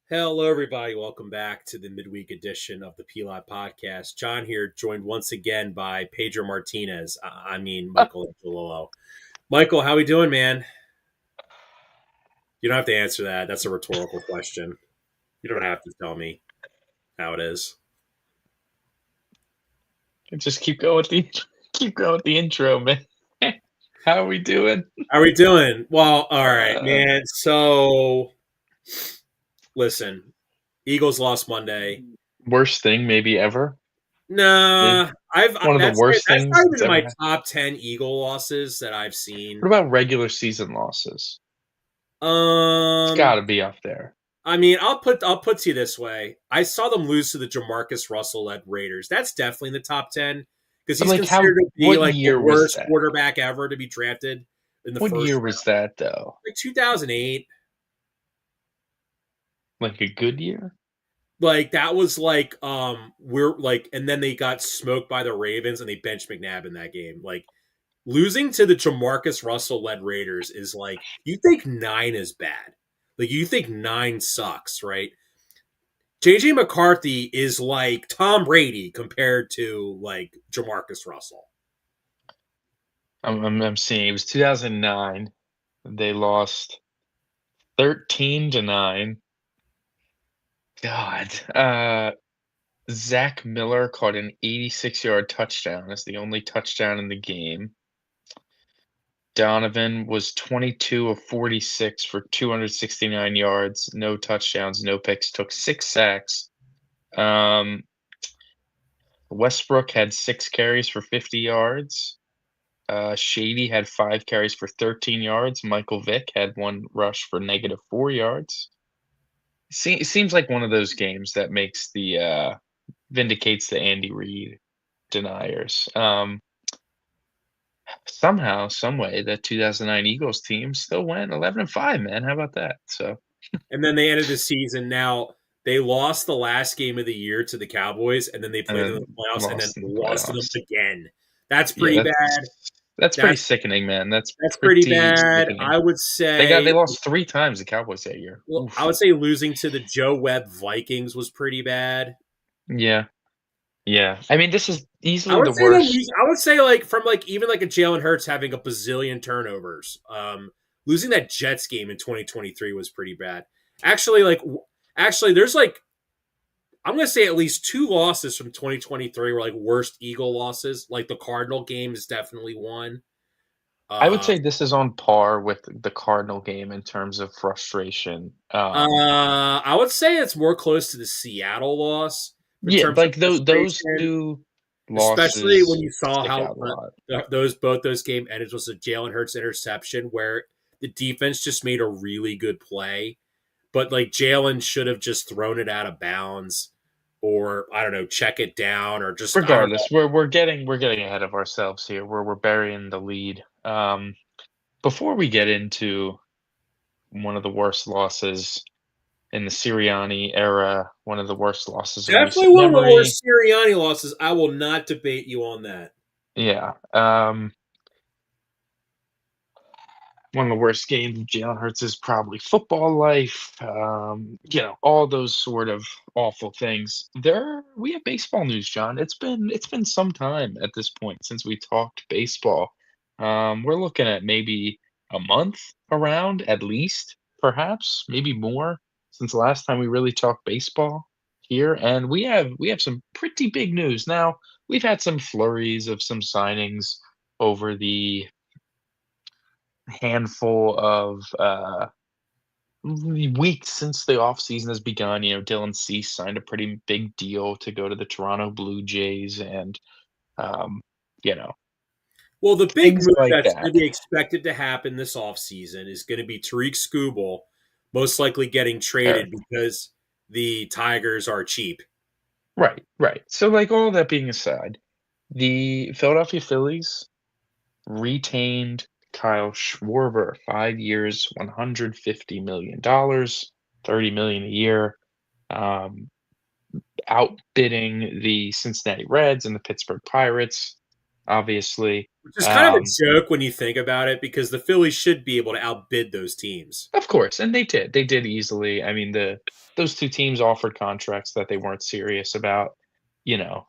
Hello, everybody. Welcome back to the midweek edition of the P-LotPodcast. John here, joined once again by Pedro Martinez. Michael Angelillo. Michael, how we doing, man? You don't have to answer that. That's a rhetorical question. You don't have to tell me how it is. Just keep going with the intro, man. How are we doing? How are we doing? Well, all right, man. So, listen, Eagles lost Monday. Worst thing maybe ever. Maybe Nah, one of the worst that's things not that's even in ever my happened. top 10 Eagle losses that I've seen. What about regular season losses? It's got Um, to be up there. I'll put to you this way. I saw them lose to the Jamarcus Russell led Raiders. That's definitely in the top 10 because But he's like, considered to be what like the year was worst that? quarterback ever to be drafted in the What first year round, was that though? like 2008. Like a good year? Like that was like we're like, and then they got smoked by the Ravens and they benched McNabb in that game. Like losing to the Jamarcus Russell led Raiders is like you think 9 is bad. Like you think 9 sucks, right? JJ McCarthy is like Tom Brady compared to like Jamarcus Russell. I'm seeing it was 2009. They lost 13-9. God. Zach Miller caught an 86-yard touchdown. That's the only touchdown in the game. Donovan was 22 of 46 for 269 yards, no touchdowns, no picks, took 6 sacks. Um, Westbrook had 6 carries for 50 yards. Shady had 5 carries for 13 yards. Michael Vick had 1 rush for -4 yards. It seems like one of those games that makes vindicates the Andy Reid deniers. Somehow, some way, that 2009 Eagles team still went 11-5, man. How about that? So, And then they ended the season. Now they lost the last game of the year to the Cowboys, and then they and played in the then playoffs, and then lost in the lost to them playoffs. again. That's Yeah, pretty bad. that's pretty That's sickening, man. That's that's pretty pretty bad. sickening. I would They say. lost 3 times, the Cowboys, that year. Well, I Oof. would say losing to the Joe Webb Vikings was pretty bad. Yeah, yeah. I mean, this is I easily would the say them. worst. I would say like from like even like a Jalen Hurts having a bazillion turnovers. Losing that Jets game in 2023 was pretty bad. Actually, there's like I'm gonna say at least 2 losses from 2023 were like worst Eagle losses. Like the Cardinal game is definitely one. I would Uh, say this is on par with the Cardinal game in terms of frustration. I would say it's more close to the Seattle loss in Yeah, terms of like those frustration. 2 Especially when losses you saw stick how out a lot. both those game ended was a Jalen Hurts interception where the defense just made a really good play, but like Jalen should have just thrown it out of bounds, or I don't know, check it down, or just I don't know. Regardless, we're getting ahead of ourselves here. We're burying the lead. Before we get into one of the worst losses in the Sirianni era, one of the worst losses in Definitely recent one of the memory. worst Sirianni losses. I will not debate you on that. Yeah, one of the worst games of Jalen Hurts' probably football life. All those sort of awful things. We have baseball news, John. It's been some time at this point since we talked baseball. We're looking at maybe a month around at least, perhaps maybe more since the last time we really talked baseball here, and we have some pretty big news. Now, we've had some flurries of some signings over the handful of weeks since the offseason has begun. Dylan Cease signed a pretty big deal to go to the Toronto Blue Jays, and um, you know Well, the big things move like that's that. going to be expected to happen this offseason is going to be Tariq Skubal most likely getting Sure. traded because the Tigers are cheap. Right, right. So, like, all that being aside, the Philadelphia Phillies retained Kyle Schwarber, 5 years, $150 million, 30 million a year. Um, Outbidding the Cincinnati Reds and the Pittsburgh Pirates, obviously. Which is kind of a joke when you think about it, because the Phillies should be able to outbid those teams. Of course, and they did. They did easily. I mean, the those 2 teams offered contracts that they weren't serious about,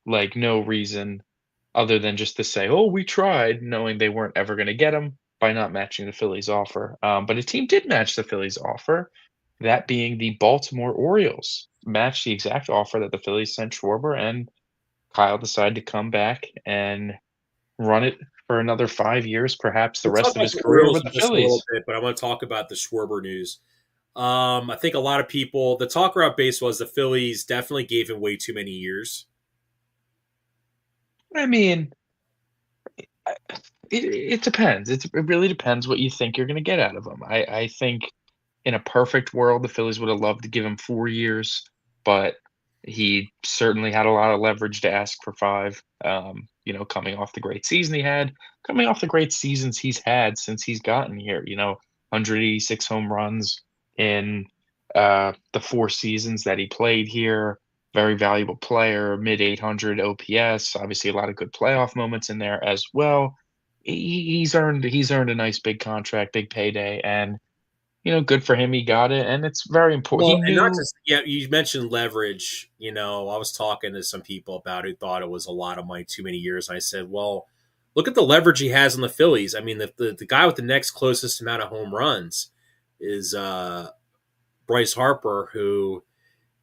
like, no reason other than just to say, "Oh, we tried," knowing they weren't ever gonna get get them by not matching the Phillies' offer. But a team did match the Phillies' offer, that being the Baltimore Orioles, matched the exact offer that the Phillies sent Schwarber, and Kyle decided to come back and run it for another 5 years, perhaps the We'll talk rest of about his the career Orioles with in the just a little Phillies. bit, but I want to talk about the Schwarber news. I think a lot of people, the talk around base was the Phillies definitely gave him way too many years. I mean, I it depends. It really depends what you think you're gonna get out of him. I think in a perfect world, the Phillies would have loved to give him 4 years, but he certainly had a lot of leverage to ask for 5, coming off the great season he had, coming off the great seasons he's had since he's gotten here, 186 home runs in, the 4 seasons that he played here, very valuable player, mid-800 OPS, obviously a lot of good playoff moments in there as well. He's earned a nice big contract, big payday, and good for him, he got it, and it's very important. Well, He and not knew. just, yeah, you mentioned leverage. I was talking to some people about who thought it was a lot of money, too many years. And I said, well, look at the leverage he has on the Phillies. I mean, the guy with the next closest amount of home runs is Bryce Harper, who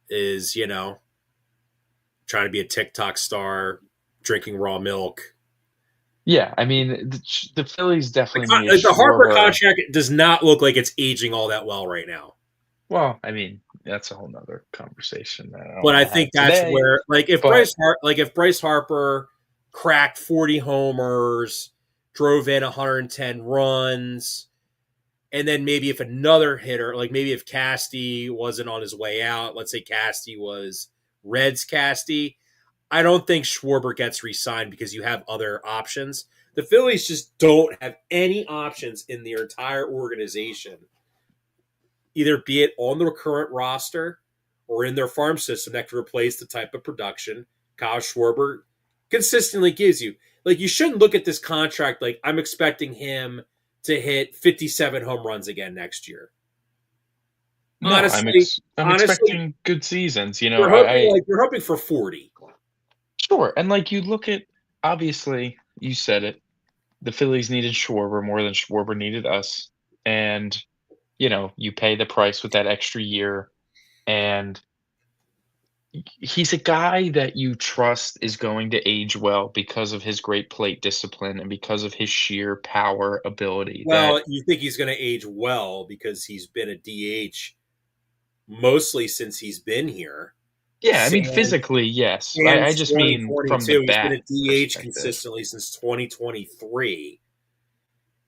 is, trying to be a TikTok star, drinking raw milk. Yeah, I mean, the Phillies The, definitely needed con- the Harper Schwarber. contract does not look like it's aging all that well right now. Well, I mean, that's a whole nother conversation that I don't But I wanna have think that's today, where, like, but If Bryce Harper cracked 40 homers, drove in 110 runs, and then maybe if another hitter, like maybe if Casty wasn't on his way out, let's say Casty was Reds Casty, I don't think Schwarber gets re-signed because you have other options. The Phillies just don't have any options in their entire organization, either be it on the current roster or in their farm system, that could replace the type of production Kyle Schwarber consistently gives you. Like, you shouldn't look at this contract like I'm expecting him to hit 57 home runs again next year. no, Honestly, I'm honestly, expecting good seasons, you're hoping for 40. sure, and, like, you look at obviously, you said it, the Phillies needed Schwarber more than Schwarber needed us, and, you pay the price with that extra year, and he's a guy that you trust is going to age well because of his great plate discipline and because of his sheer power ability that Well, you think he's going to age well because he's been a DH mostly since he's been here. yeah, I mean, Sans physically, yes. I Since just mean from the 2022. He's been bat a DH perspective. consistently since 2023.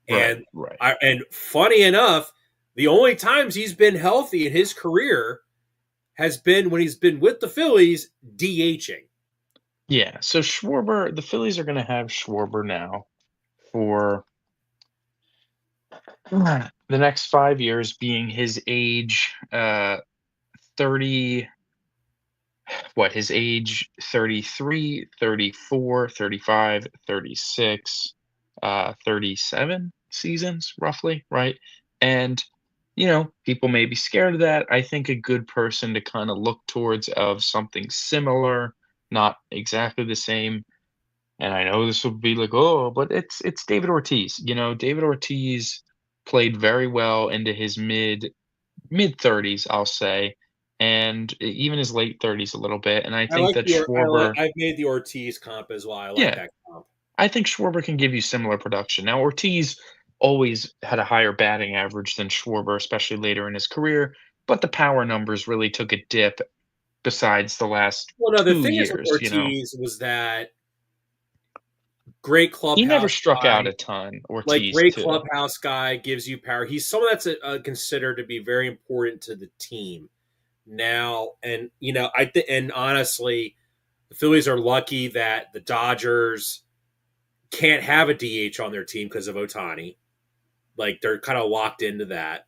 Right, And right. funny enough, the only times he's been healthy in his career has been when he's been with the Phillies DHing. Yeah, so Schwarber the Phillies are gonna have Schwarber now for the next 5 years being his age, 30 his age 33, 34, 35, 36, 37 seasons roughly, right? And people may be scared of that. I think a good person to kind of look towards of something similar, not exactly the same. And I know this will be like, oh, but it's David Ortiz. David Ortiz played very well into his mid 30s, I'll say, and even his late 30s a little bit. And I I think like that the I like Schwarber, I've made the Ortiz comp as well. I like yeah, that comp. I think Schwarber can give you similar production. Now, Ortiz always had a higher batting average than Schwarber, especially later in his career, but the power numbers really took a dip besides the last Well, no, the 2 thing is with years. Ortiz was that great He never clubhouse struck out guy, a ton, like Ortiz great too. clubhouse guy, gives you power. He's someone that's considered to be very important to the team now. And I think, and honestly, the Phillies are lucky that the Dodgers can't have a DH on their team because of Otani. Like, they're kind of locked into that,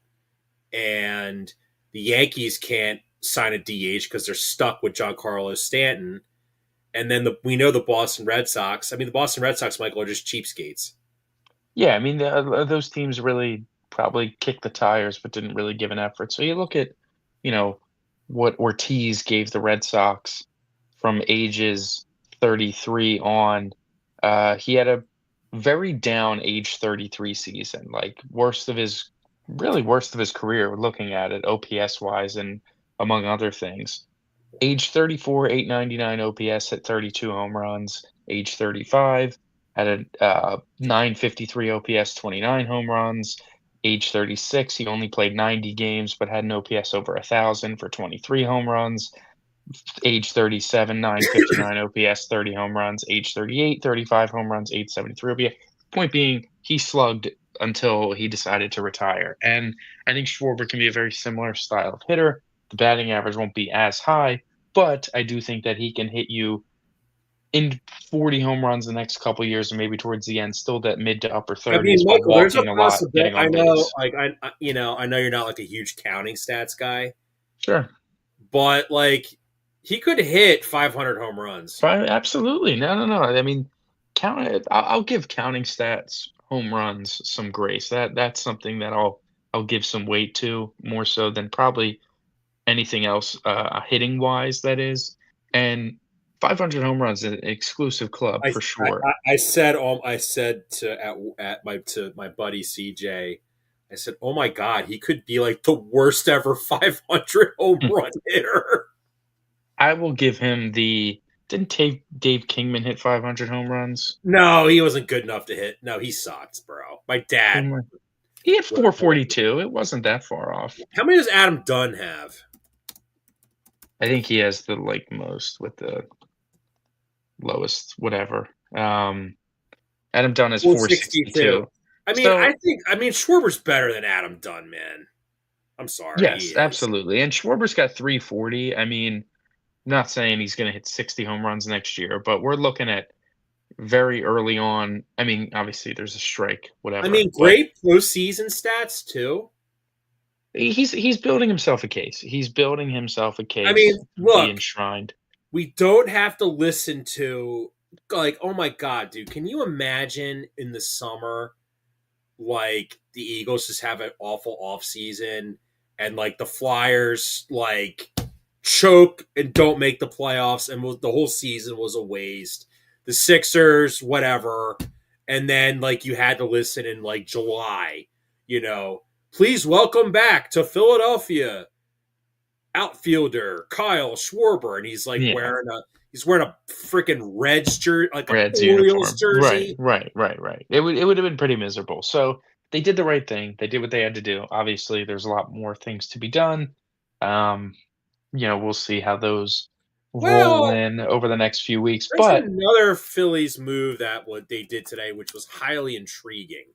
and the Yankees can't sign a DH because they're stuck with Giancarlo Stanton. And then we know the Boston Red Sox. I mean, the Boston Red Sox, Michael, are just cheapskates. Yeah, I mean, those teams really probably kicked the tires, but didn't really give an effort. So you look at, you know, what Ortiz gave the Red Sox from ages 33 on. He had a very down age 33 season, like worst of his career, looking at it OPS wise and among other things. Age 34, 899 OPS at 32 home runs. Age 35, had a 953 OPS, 29 home runs. Age 36, he only played 90 games, but had an OPS over 1,000 for 23 home runs. Age 37, 959 OPS, 30 home runs. Age 38, 35 home runs, 873 OPS. Point being, he slugged until he decided to retire. And I think Schwarber can be a very similar style of hitter. The batting average won't be as high, but I do think that he can hit you in 40 home runs the next couple years, and maybe towards the end, still that mid to upper I mean, 30s, but Michael, there's a walking a lot, possibility. getting I on know, base. like I know you're not like a huge counting stats guy, Sure. but like he could hit 500 home runs. Right, absolutely. No, no, no. I mean, I'll give counting stats, home runs, some grace. That's something that I'll give some weight to more so than probably anything else, hitting wise. That is, and 500 home runs is an exclusive club I for sure. I said to my buddy CJ, I said, "Oh my god, he could be like the worst ever 500 home Hmm. run hitter." I will give him the. Didn't Dave Kingman hit 500 home runs? No, he wasn't good enough to hit. No, he sucked, bro. My dad. Kingman. He had 442. It wasn't that far off. How many does Adam Dunn have? I think he has the like most with the lowest, whatever. Adam Dunn is 462. 462. So, I mean Schwarber's better than Adam Dunn, man. I'm sorry, he yes, is. absolutely. And Schwarber's got 340. I mean, not saying he's going to hit 60 home runs next year, but we're looking at very early on. I mean, obviously there's a strike, I whatever, mean, but great postseason stats too. he's building himself a case. He's building himself a I mean, case to be look, enshrined. we don't have to listen to like, oh my god, dude, can you imagine in the summer like the Eagles just have an awful off season and like the Flyers like choke and don't make the playoffs and the whole season was a waste. The Sixers, whatever, and then like you had to listen in like July, you know, please welcome back to Philadelphia outfielder Kyle Schwarber, and Yeah, he's wearing a freaking Reds jersey, like a Reds Orioles uniform. Right, jersey. right, right, right. It would have been pretty miserable. So they did the right thing. They did what they had to do. Obviously, there's a lot more things to be done. Um, we'll see how those roll Well, in over the next few weeks. there's But another Phillies move that what they did today, which was highly intriguing.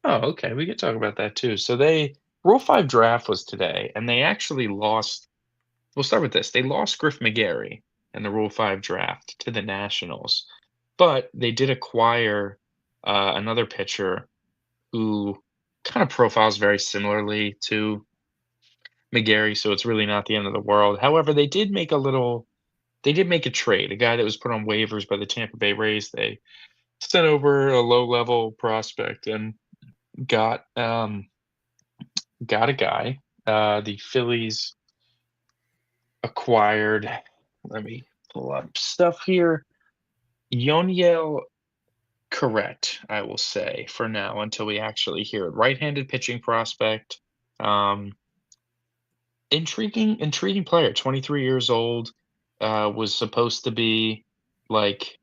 oh, okay, we could talk about that too. So they Rule 5 draft was today, and they actually lost. We'll start with this. They lost Griff McGarry in the Rule 5 draft to the Nationals, but they did acquire another pitcher who kind of profiles very similarly to McGarry, so it's really not the end of the world. However, they did make a trade. A guy that was put on waivers by the Tampa Bay Rays. They sent over a low-level prospect and got got a guy. The Phillies acquired. Let me pull up stuff here. Yoniel Correct, I will say for now until we actually hear it. Right-handed pitching prospect. Um, intriguing player. 23 years old. Was supposed to be like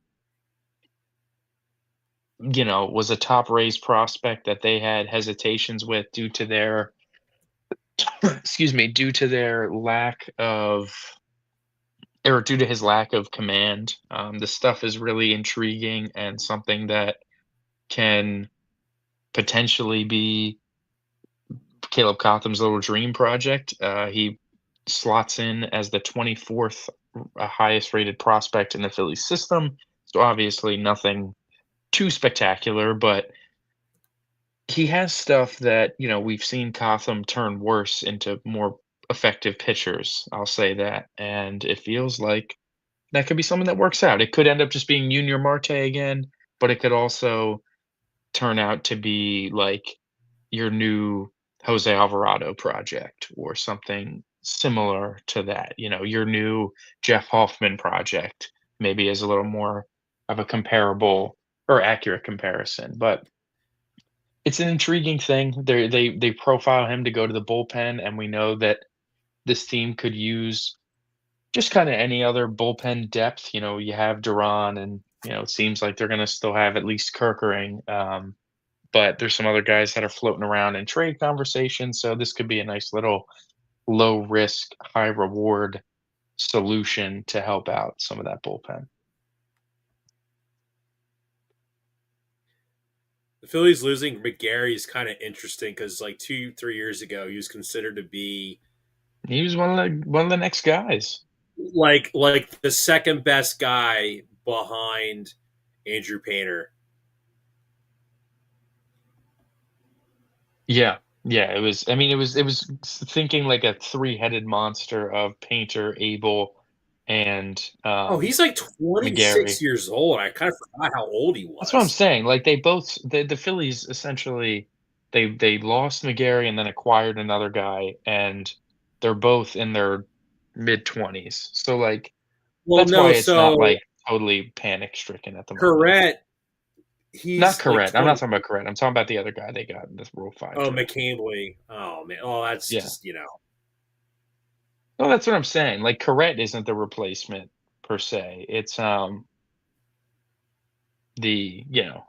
was a top raised prospect that they had hesitations with due to their excuse me, due to their lack of or due to his lack of command. The stuff is really intriguing and something that can potentially be Caleb Cotham's little dream project. He slots in as the 24th highest rated prospect in the Phillies system. So obviously nothing too spectacular, but he has stuff that, we've seen Cotham turn worse into more effective pitchers. I'll say that. And it feels like that could be something that works out. It could end up just being Junior Marte again, but it could also turn out to be like your new Jose Alvarado project or something similar to that. Your new Jeff Hoffman project maybe is a little more of a comparable or accurate comparison. But it's an intriguing thing. They profile him to go to the bullpen, and we know that this team could use just kind of any other bullpen depth. You have Duran, and it seems like they're going to still have at least Kerkering. But there's some other guys that are floating around in trade conversations, so this could be a nice little low risk, high reward solution to help out some of that bullpen. The Phillies losing McGarry is kind of interesting because like 2-3 years ago he was considered to be He was one of the next guys. like the second best guy behind Andrew Painter. Yeah, yeah. It was. I mean, it was thinking like a three-headed monster of Painter, Abel, and Oh, he's like 26 McGarry. years old. I kind of forgot how old he That's what I'm was. saying. Like the Phillies essentially they lost McGarry and then acquired another guy, and they're both in their mid-20s. So like Well, that's why no, it's not so like totally panic stricken at the moment. Corrette, Not he's like correct. I'm not 20. talking about correct. I'm talking about the other guy they got in this Rule 5 Oh, draft. McCambly. Oh man. Oh, that's Yeah. just. Well, that's what I'm saying. Like correct isn't the replacement per se. It's the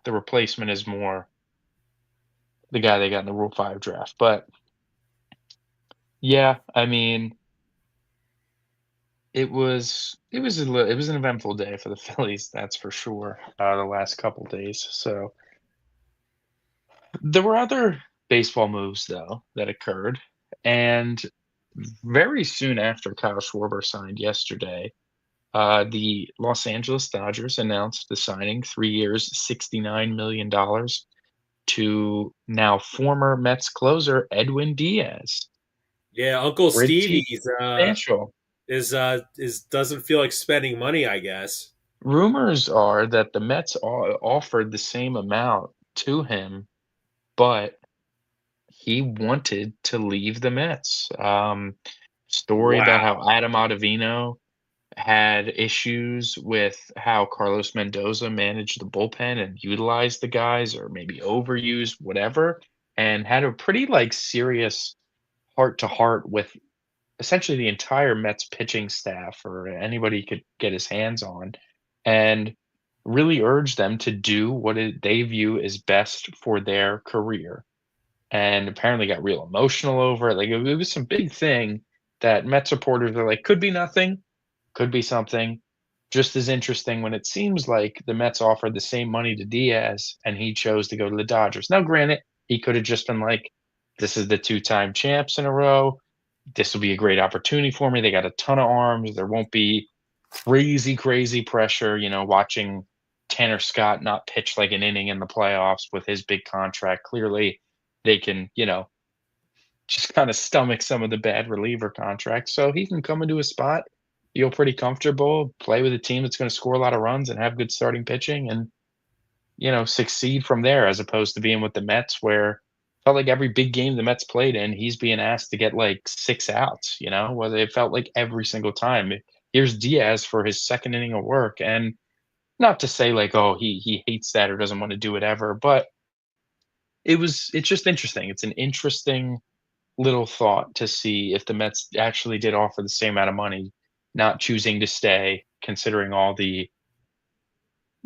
replacement is more the guy they got in the Rule 5 draft. But yeah, I mean, it was an eventful day for the Phillies, that's for sure. The last couple days. So there were other baseball moves though that occurred, and very soon after Kyle Schwarber signed yesterday, the Los Angeles Dodgers announced the signing 3 years, $69 million to now former Mets closer Edwin Diaz. Yeah, Uncle Pretty Stevie's substantial. is doesn't feel like spending money, I guess. Rumors are that the Mets offered the same amount to him, but he wanted to leave the Mets. Story about how Wow. Adam Ottavino had issues with how Carlos Mendoza managed the bullpen and utilized the guys or maybe overused, whatever, and had a pretty like serious heart to heart with essentially the entire Mets pitching staff or anybody he could get his hands on, and really urged them to do what they view as best for their career. And apparently got real emotional over it. Like it was some big thing that Met supporters are like, could be nothing, could be something. Just as interesting when it seems like the Mets offered the same money to Diaz and he chose to go to the Dodgers. Now, granted, he could have just been like, this is the two-time champs in a row. This will be a great opportunity for me. They got a ton of arms. There won't be crazy, crazy pressure, watching Tanner Scott not pitch like an inning in the playoffs with his big contract. Clearly, they can, just kind of stomach some of the bad reliever contracts. So he can come into a spot, feel pretty comfortable, play with a team that's going to score a lot of runs and have good starting pitching and, succeed from there as opposed to being with the Mets where felt like every big game the Mets played in, he's being asked to get like 6 outs, whether it felt like every single time. Here's Diaz for his second inning of work. And not to say like, oh, he hates that or doesn't want to do it ever, but it's just interesting. It's an interesting little thought to see if the Mets actually did offer the same amount of money, not choosing to stay, considering all the,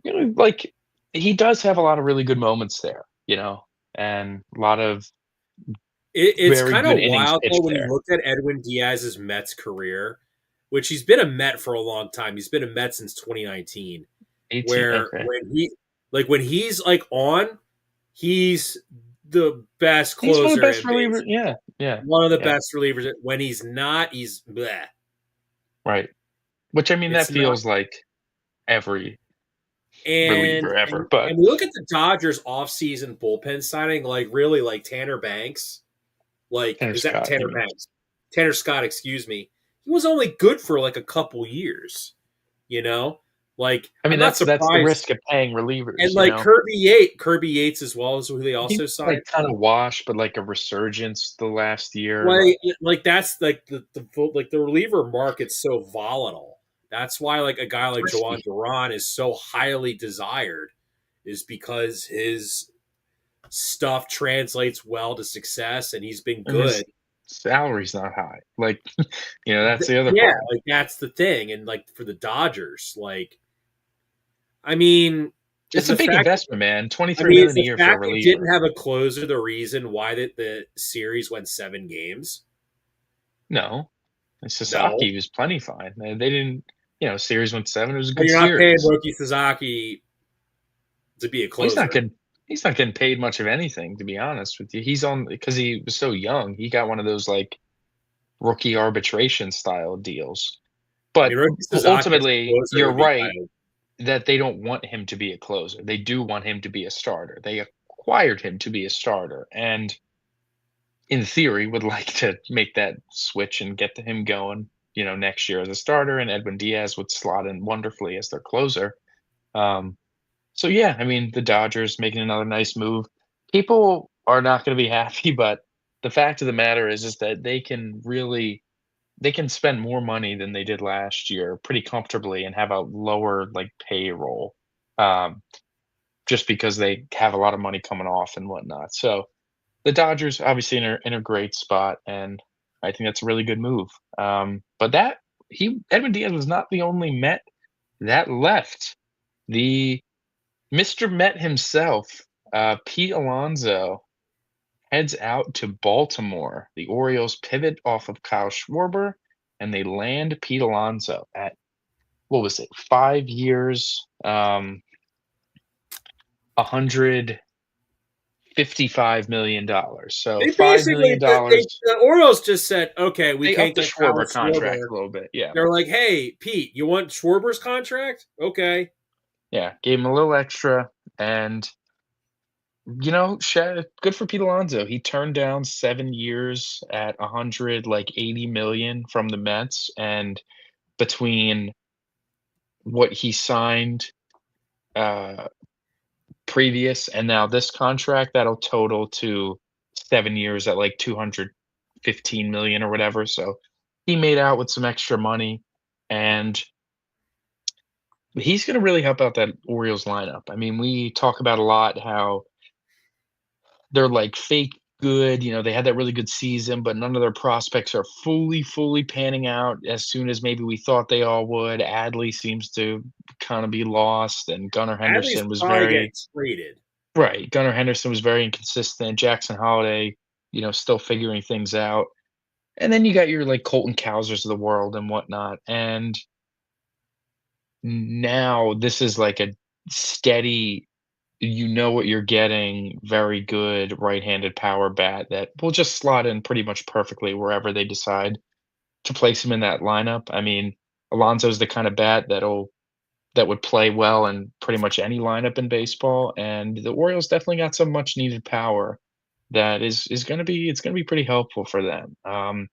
like he does have a lot of really good moments there, and a lot of It's very kind good of innings wild though pitched when you there. look at Edwin Diaz's Mets career, which he's been a Met for a long time. He's been a Met since 2019. 18, Where okay. when he's like on, he's the best He's one of the closer best in relievers. base. Yeah, yeah, One of the yeah, best relievers. When he's not, he's bleh. right. Which I mean, that It's not. feels like every And reliever ever, and but and we look at the Dodgers offseason bullpen signing, like really like Tanner Banks. Like, Tanner is that Scott, you Tanner mean? Banks? Tanner Scott, excuse me. He was only good for like a couple years, you know? Like, I I'm mean, not that's the surprised. risk of paying And relievers, you like know? Kirby Yates as well is who they He also was, like, signed. kinda washed, but, like, a resurgence the last year, Like, like that's like the reliever market's so volatile. That's why like a guy it's like Jawan risky. Duran is so highly desired, is because his stuff translates well to success, and he's been And his good. salary's not high. Like, that's the other Yeah, part. like that's the thing. And like for the Dodgers, like I mean, is It's a the big fact investment, man. I 23 mean, is million a the year for a fact they didn't reliever. have a closer the reason why the series went 7 games? No. No. Sasaki was plenty fine. They didn't, series went 7, it was a But good you're not paying series. Roki Sasaki to be a He's not closer. getting he's not getting paid much of anything, to be honest with you. He's on because he was so young, he got one of those, like, rookie arbitration style deals. I But mean, Roki Sasaki as a ultimately, closer you're would be right kind of. that they don't want him to be a closer. They do want him to be a starter. They acquired him to be a starter, and in theory, would like to make that switch and get him going, next year as a starter, and Edwin Diaz would slot in wonderfully as their closer. Um, so yeah, I mean, the Dodgers making another nice move. People are not going to be happy, but the fact of the matter is that they can spend more money than they did last year pretty comfortably and have a lower like payroll, um, just because they have a lot of money coming off and whatnot. So the Dodgers obviously in a great spot, and I think that's a really good move. But that he Edwin Diaz was not the only Met that left. The Mr. Met himself, Pete Alonso, heads out to Baltimore. The Orioles pivot off of Kyle Schwarber, and they land Pete Alonso at what was it, 5 years, $155 million. So They $5 basically million. dollars the Orioles just said, okay, we They can't upped the get Kyle Schwarber contract Schwarber. a little bit. Yeah. They're like, hey, Pete, you want Schwarber's contract? Okay. Yeah. Gave him a little extra. And, good for Pete Alonso. He turned down 7 years at 100, like 80 million from the Mets. And between what he signed uh, previous and now this contract, that'll total to 7 years at like 215 million or whatever. So he made out with some extra money. And he's gonna really help out that Orioles lineup. I mean, we talk about a lot how they're, like, fake good, they had that really good season, but none of their prospects are fully panning out as soon as maybe we thought they all would. Adley seems to kinda be lost, and Gunnar Adley's Henderson was probably getting very traded. right, Gunnar Henderson was very inconsistent. Jackson Holliday, still figuring things out. And then you got your, like, Colton Cowsers of the world and whatnot, and now this is like a steady, you know what you're getting, very good right-handed power bat that will just slot in pretty much perfectly wherever they decide to place him in that lineup. I mean, Alonso's the kind of bat that would play well in pretty much any lineup in baseball, and the Orioles definitely got some much needed power that is gonna be it's gonna be pretty helpful for them.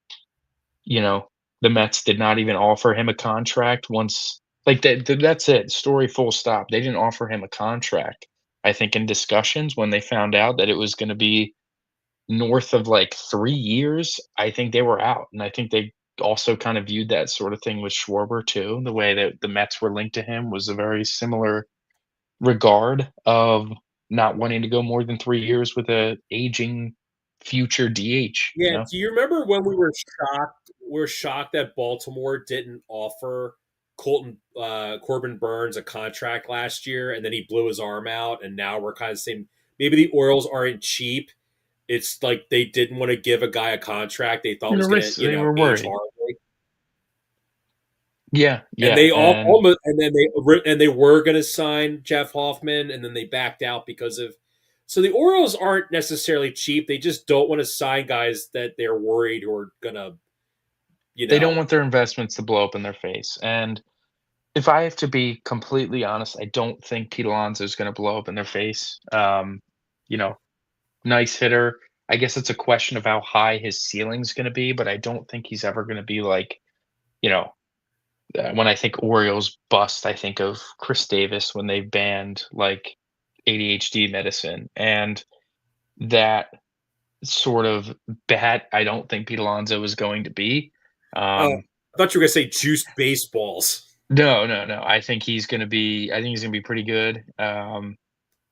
You know, the Mets did not even offer him a contract once like, that's it, story full stop. They didn't offer him a contract. I think in discussions when they found out that it was gonna be north of, like, 3 years, I think they were out, and I think they also kind of viewed that sort of thing with Schwarber too. The way that the Mets were linked to him was a very similar regard of not wanting to go more than 3 years with a aging future DH, you Yeah. know? Do you remember when we were shocked? We're shocked that Baltimore didn't offer Corbin Burns a contract last year, and then he blew his arm out, and now we're kind of saying maybe the Orioles aren't cheap. It's like they didn't want to give a guy a contract they thought And was the going risks, to, they were age worried. horribly. Yeah, And yeah, they all and almost, and they were going to sign Jeff Hoffman, and then they backed out because of. So the Orioles aren't necessarily cheap. They just don't want to sign guys that they're worried who are gonna, you they don't know. want their investments to blow up in their face, and if I have to be completely honest, I don't think Pete Alonso is gonna blow up in their face. You know, nice hitter. I guess it's a question of how high his ceiling's gonna be, but I don't think he's ever gonna be like, you know, when I think Orioles bust, I think of Chris Davis when they banned, like, ADHD medicine, and that sort of bat I don't think Pete Alonso is going to be. Oh, Um, I thought you were gonna say juiced baseballs. no, no, no, I think he's gonna be pretty good.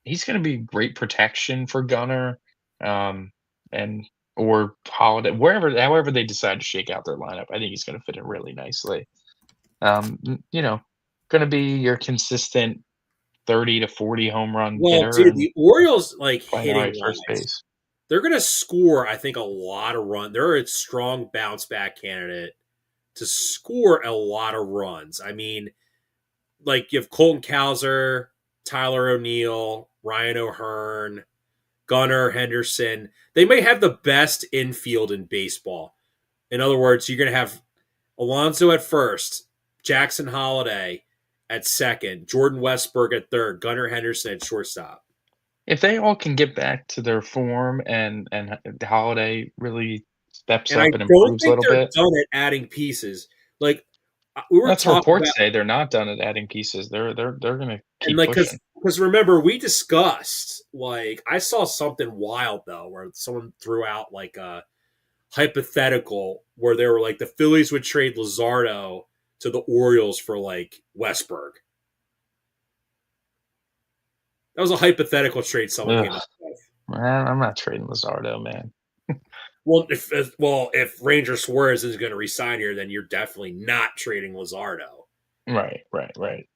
He's gonna be great protection for Gunner, and or Holiday, however they decide to shake out their lineup, I think he's gonna fit in really nicely. You know, gonna be your consistent 30 to 40 home run Well, hitter dude, and the Orioles, like, playing all hitting right first wise, base. they're gonna score, I think, a lot of runs. They're a strong bounce back candidate to score a lot of runs. I mean, like you have Colton Cowser, Tyler O'Neill, Ryan O'Hearn, Gunnar Henderson. They may have the best infield in baseball. In other words, you're going to have Alonso at first, Jackson Holiday at second, Jordan Westberg at third, Gunnar Henderson at shortstop. If they all can get back to their form and Holiday really steps And I up and don't improves a think little they're bit. done at adding pieces. Like we were That's talking reports about, say they're not done at adding pieces. They're gonna and keep like pushing. because remember we discussed, like I saw something wild though where someone threw out like a hypothetical where they were like the Phillies would trade Luzardo to the Orioles for like Westberg. That was a hypothetical trade someone came Ugh, up with. man, I'm not trading Luzardo, man. Well, if Ranger Suarez is going to resign here, then you're definitely not trading Luzardo. Right, right, right.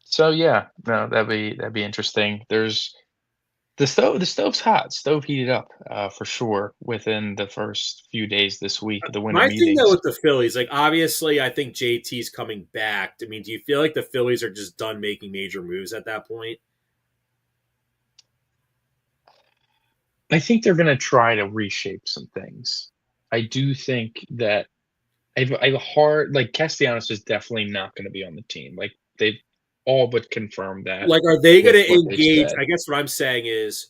So yeah, no, that'd be interesting. There's the stove's hot. Stove heated up, for sure within the first few days this week, the winter My thing though meetings. with the Phillies, like obviously, I think JT's coming back. I mean, do you feel like the Phillies are just done making major moves at that point? I think they're gonna try to reshape some things. I do think that I've a hard like Castellanos is definitely not gonna be on the team. Like they've all but confirmed that Like, are they going with to what they've engage? said. I guess what I'm saying is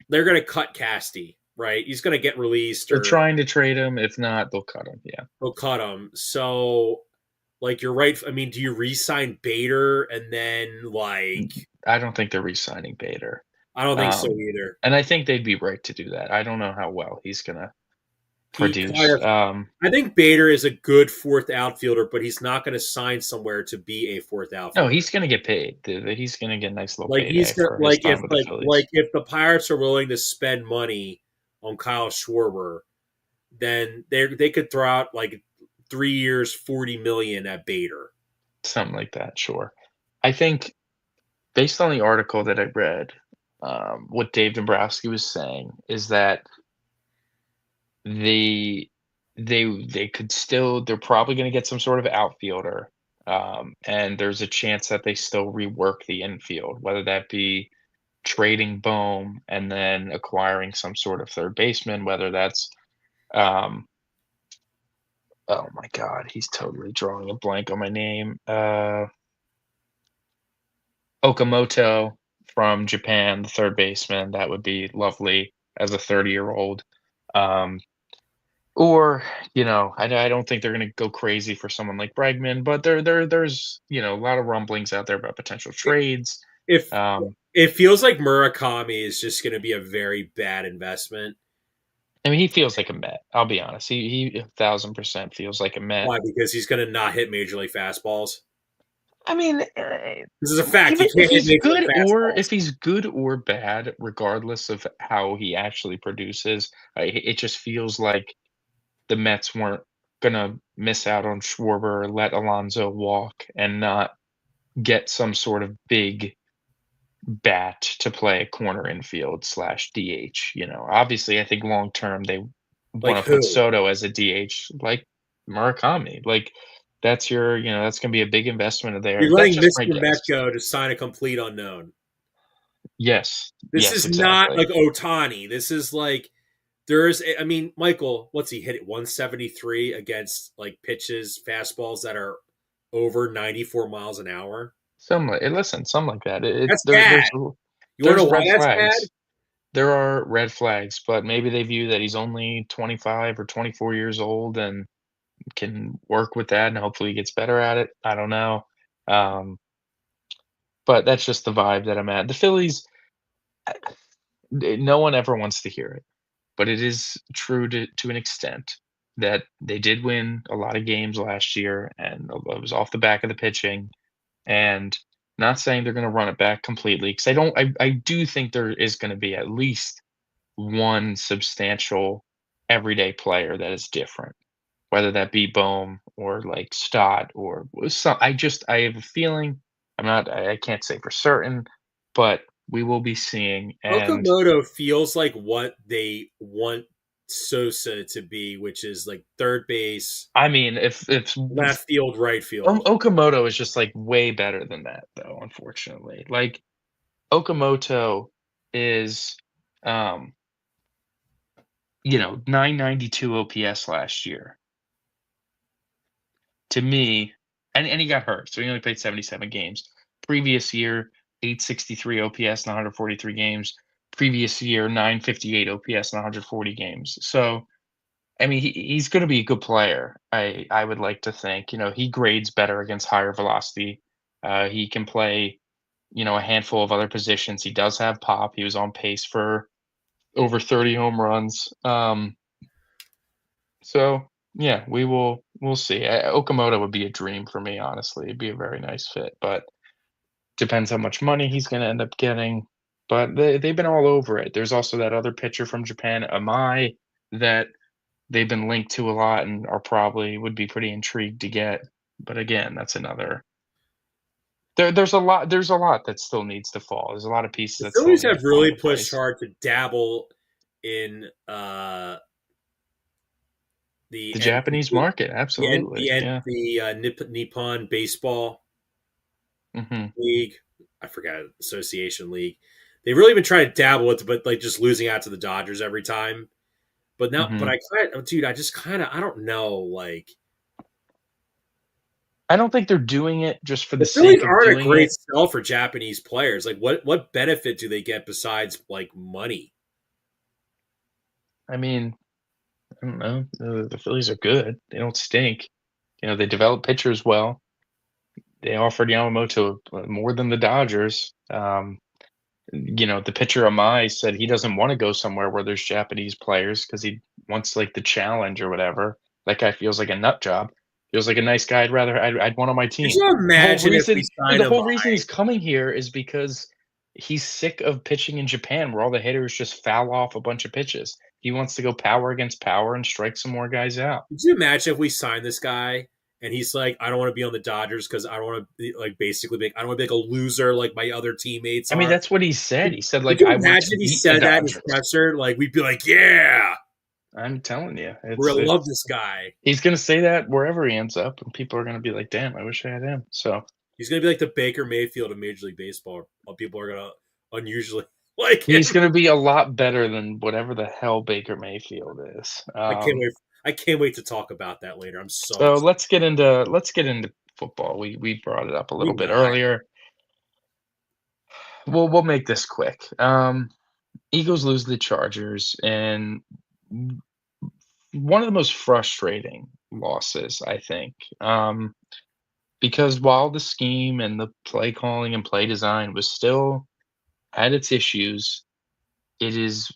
they're going to cut Casty, right? He's going to get released, They're or trying to trade him. If not, they'll cut him. Yeah. they'll cut him. So, like, you're right. I mean, do you re-sign Bader and then like? I don't think they're re-signing Bader. I don't think so Um, either. and I think they'd be right to do that. I don't know how well he's gonna He kind produce. of. I think Bader is a good fourth outfielder, but he's not going to sign somewhere to be a fourth No, outfielder. he's gonna get paid. He's gonna get a nice little Like he's payday gonna, for his like time with the Phillies. if the Pirates are willing to spend money on Kyle Schwarber, then they could throw out like 3 years, 40 million at Bader. Something like that, sure. I think based on the article that I read, what Dave Dombrowski was saying is that the they could still they're probably going to get some sort of outfielder, and there's a chance that they still rework the infield, whether that be trading Bohm and then acquiring some sort of third baseman, whether that's um, oh my god, he's totally drawing a blank on my name. Okamoto from Japan, the third baseman, that would be lovely as a 30-year-old. Um, or, I don't think they're gonna go crazy for someone like Bregman, but there's, a lot of rumblings out there about potential trades. If Um, it feels like Murakami is just going to be a very bad investment. I mean, he feels like a Met, I'll be honest. He 1,000% feels like a Met. Why? Because he's going to not hit major league fastballs. I mean, This is a fact. He even can't hit major league if fastballs. he's good or bad, regardless of how he actually produces, it just feels like the Mets weren't gonna miss out on Schwarber, let Alonso walk, and not get some sort of big bat to play a corner infield slash DH. Obviously, I think long term they Like want to put who? Soto as a DH, like Murakami. Like that's gonna be a big investment there. You're That's letting just my Mr. Met guess. go to sign a complete unknown. Yes, This yes, is not exactly. like Otani. This is like I mean, Michael, what's he hit it 173 against like pitches, fastballs that are over 94 miles an hour? Something like that. It That's there bad. You want to there's know why red that's bad? flags. There are red flags, but maybe they view that he's only 25 or 24 years old, and can work with that and hopefully he gets better at it. I don't know. Um, but that's just the vibe that I'm at. The Phillies, no one ever wants to hear it, but it is true to an extent that they did win a lot of games last year, and it was off the back of the pitching. And not saying they're going to run it back completely, because I don't. I do think there is going to be at least one substantial everyday player that is different, whether that be Bohm or like Stott or some. I have a feeling. I'm not. I can't say for certain, but we will be seeing. And Okamoto feels like what they want Sosa to be, which is like third base, I mean, if left field, right field. Okamoto is just like way better than that, though. Unfortunately, like Okamoto is, um, 992 OPS last year. To me, and he got hurt, so he only played 77 games. Previous year, 863 OPS in 143 games. Previous year, 958 OPS in 140 games. So, I mean, he's going to be a good player. I would like to think. He grades better against higher velocity. He can play, a handful of other positions. He does have pop. He was on pace for over 30 home runs. So yeah, we'll see. Okamoto would be a dream for me, honestly. It'd be a very nice fit, but depends how much money he's going to end up getting. But they've been all over it. There's also that other pitcher from Japan, Amai, that they've been linked to a lot and are probably would be pretty intrigued to get. But again, that's another. There's a lot that still needs to fall. There's a lot of pieces The that still Phillies need to have fall really into pushed place. hard to dabble in The Japanese market, absolutely, yeah. Nippon Baseball Hmm. League. I forgot Association League. They've really been trying to dabble with, but like just losing out to the Dodgers every time. But now, but Hmm. I kind of, dude, I just kind of, I don't know. Like I don't think they're doing it just for the the Phillies sake of aren't a doing great it. sell for Japanese players. Like what benefit do they get besides like money? I mean, I don't know. The Phillies are good. They don't stink. They develop pitchers well. They offered Yamamoto more than the Dodgers. The pitcher Amai said he doesn't want to go somewhere where there's Japanese players because he wants like the challenge or whatever. That guy feels like a nut job. Feels like a nice guy. I'd want on my Could team. you The whole imagine if we reason, dude, sign the him? whole reason he's coming here is because he's sick of pitching in Japan, where all the hitters just foul off a bunch of pitches. He wants to go power against power and strike some more guys out. Could you imagine if we sign this guy and he's like, I don't want to be on the Dodgers because I don't want to be like basically I don't want to be like a loser like my other teammates I mean, are. that's what he said. He said, Could like, you I want imagine to if he beat the said that in his Dodgers. presser? Like we'd be like, yeah, I'm telling you, we're it's gonna love it's this guy. he's gonna say that wherever he ends up, and people are gonna be like, "Damn, I wish I had him." So He's gonna be like the Baker Mayfield of Major League Baseball. People are gonna unusually like he's him. gonna be a lot better than whatever the hell Baker Mayfield is. I can't wait. I can't wait to talk about that later. I'm so So excited. let's get into football. We brought it up a We little bit not. earlier. We'll make this quick. Eagles lose to the Chargers, and one of the most frustrating losses, I think. Because while the scheme and the play calling and play design was still had its issues, it is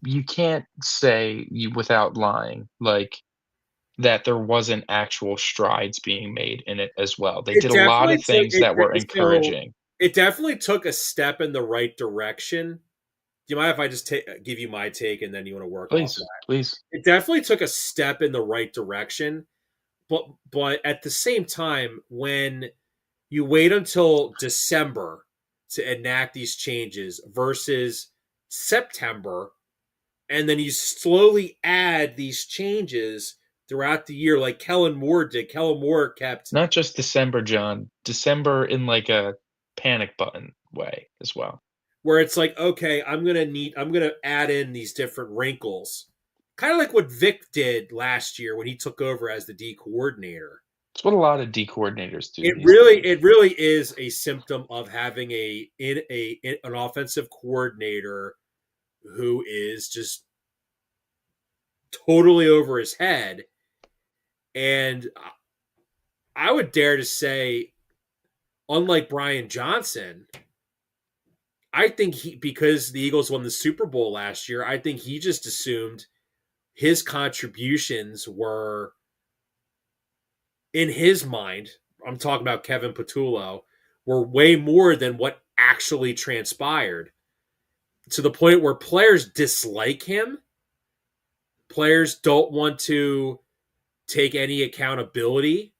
you can't say you without lying, like, that there wasn't actual strides being made in it as well. They It did a lot definitely of took things it. that were So encouraging. it definitely took a step in the right direction. Do you mind if I just give you my take and then you want to work off Please, that? please. It definitely took a step in the right direction, but at the same time, when you wait until December to enact these changes versus September, and then you slowly add these changes throughout the year, like Kellen Moore did. Kellen Moore kept Not just December, John. December in like a panic button way as well. where it's like, okay, I'm gonna add in these different wrinkles, kind of like what Vic did last year when he took over as the D coordinator. It's what a lot of D coordinators do these days. It really is a symptom of having an offensive coordinator who is just totally over his head. And I would dare to say, unlike Brian Johnson, I think because the Eagles won the Super Bowl last year, I think he just assumed his contributions were, in his mind, I'm talking about Kevin Patullo, were way more than what actually transpired, to the point where players dislike him. Players don't want to take any accountability.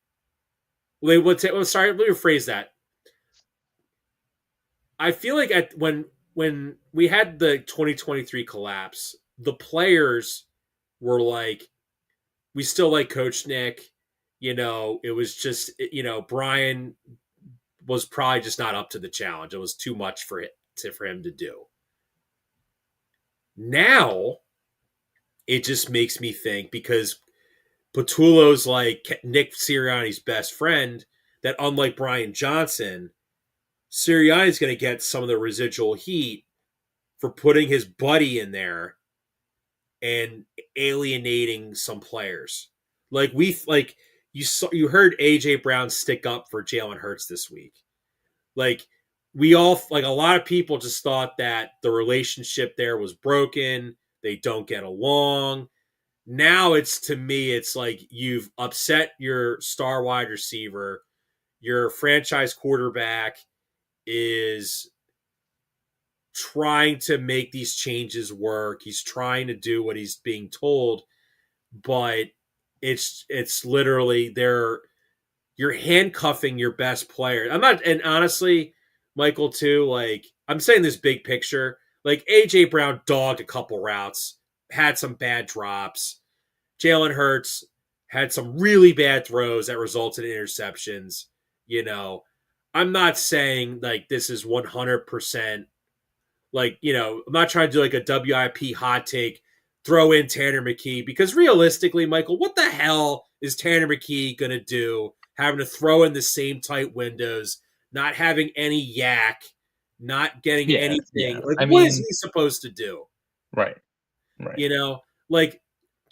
Sorry, let me rephrase that. I feel like when we had the 2023 collapse, the players were like, we still like Coach Nick. It was just, Brian was probably just not up to the challenge. It was too much for him to do. Now it just makes me think, because Patullo's like Nick Sirianni's best friend, that unlike Brian Johnson, Sirianni's going to get some of the residual heat for putting his buddy in there and alienating some players. Like you heard AJ Brown stick up for Jalen Hurts this week. Like a lot of people just thought that the relationship there was broken. They don't get along. Now to me, it's like you've upset your star wide receiver. Your franchise quarterback is trying to make these changes work. He's trying to do what he's being told, but it's literally you're handcuffing your best player. I'm not, and honestly, Michael too, like I'm saying this big picture, like AJ Brown dogged a couple routes, had some bad drops. Jalen Hurts had some really bad throws that resulted in interceptions. You know, I'm not saying like this is 100%, like, I'm not trying to do like a WIP hot take, throw in Tanner McKee, because realistically, Michael, what the hell is Tanner McKee going to do having to throw in the same tight windows, not having any yak, not getting Yeah, anything? yeah. Like, I what is mean, he supposed to do? right, right. You know, like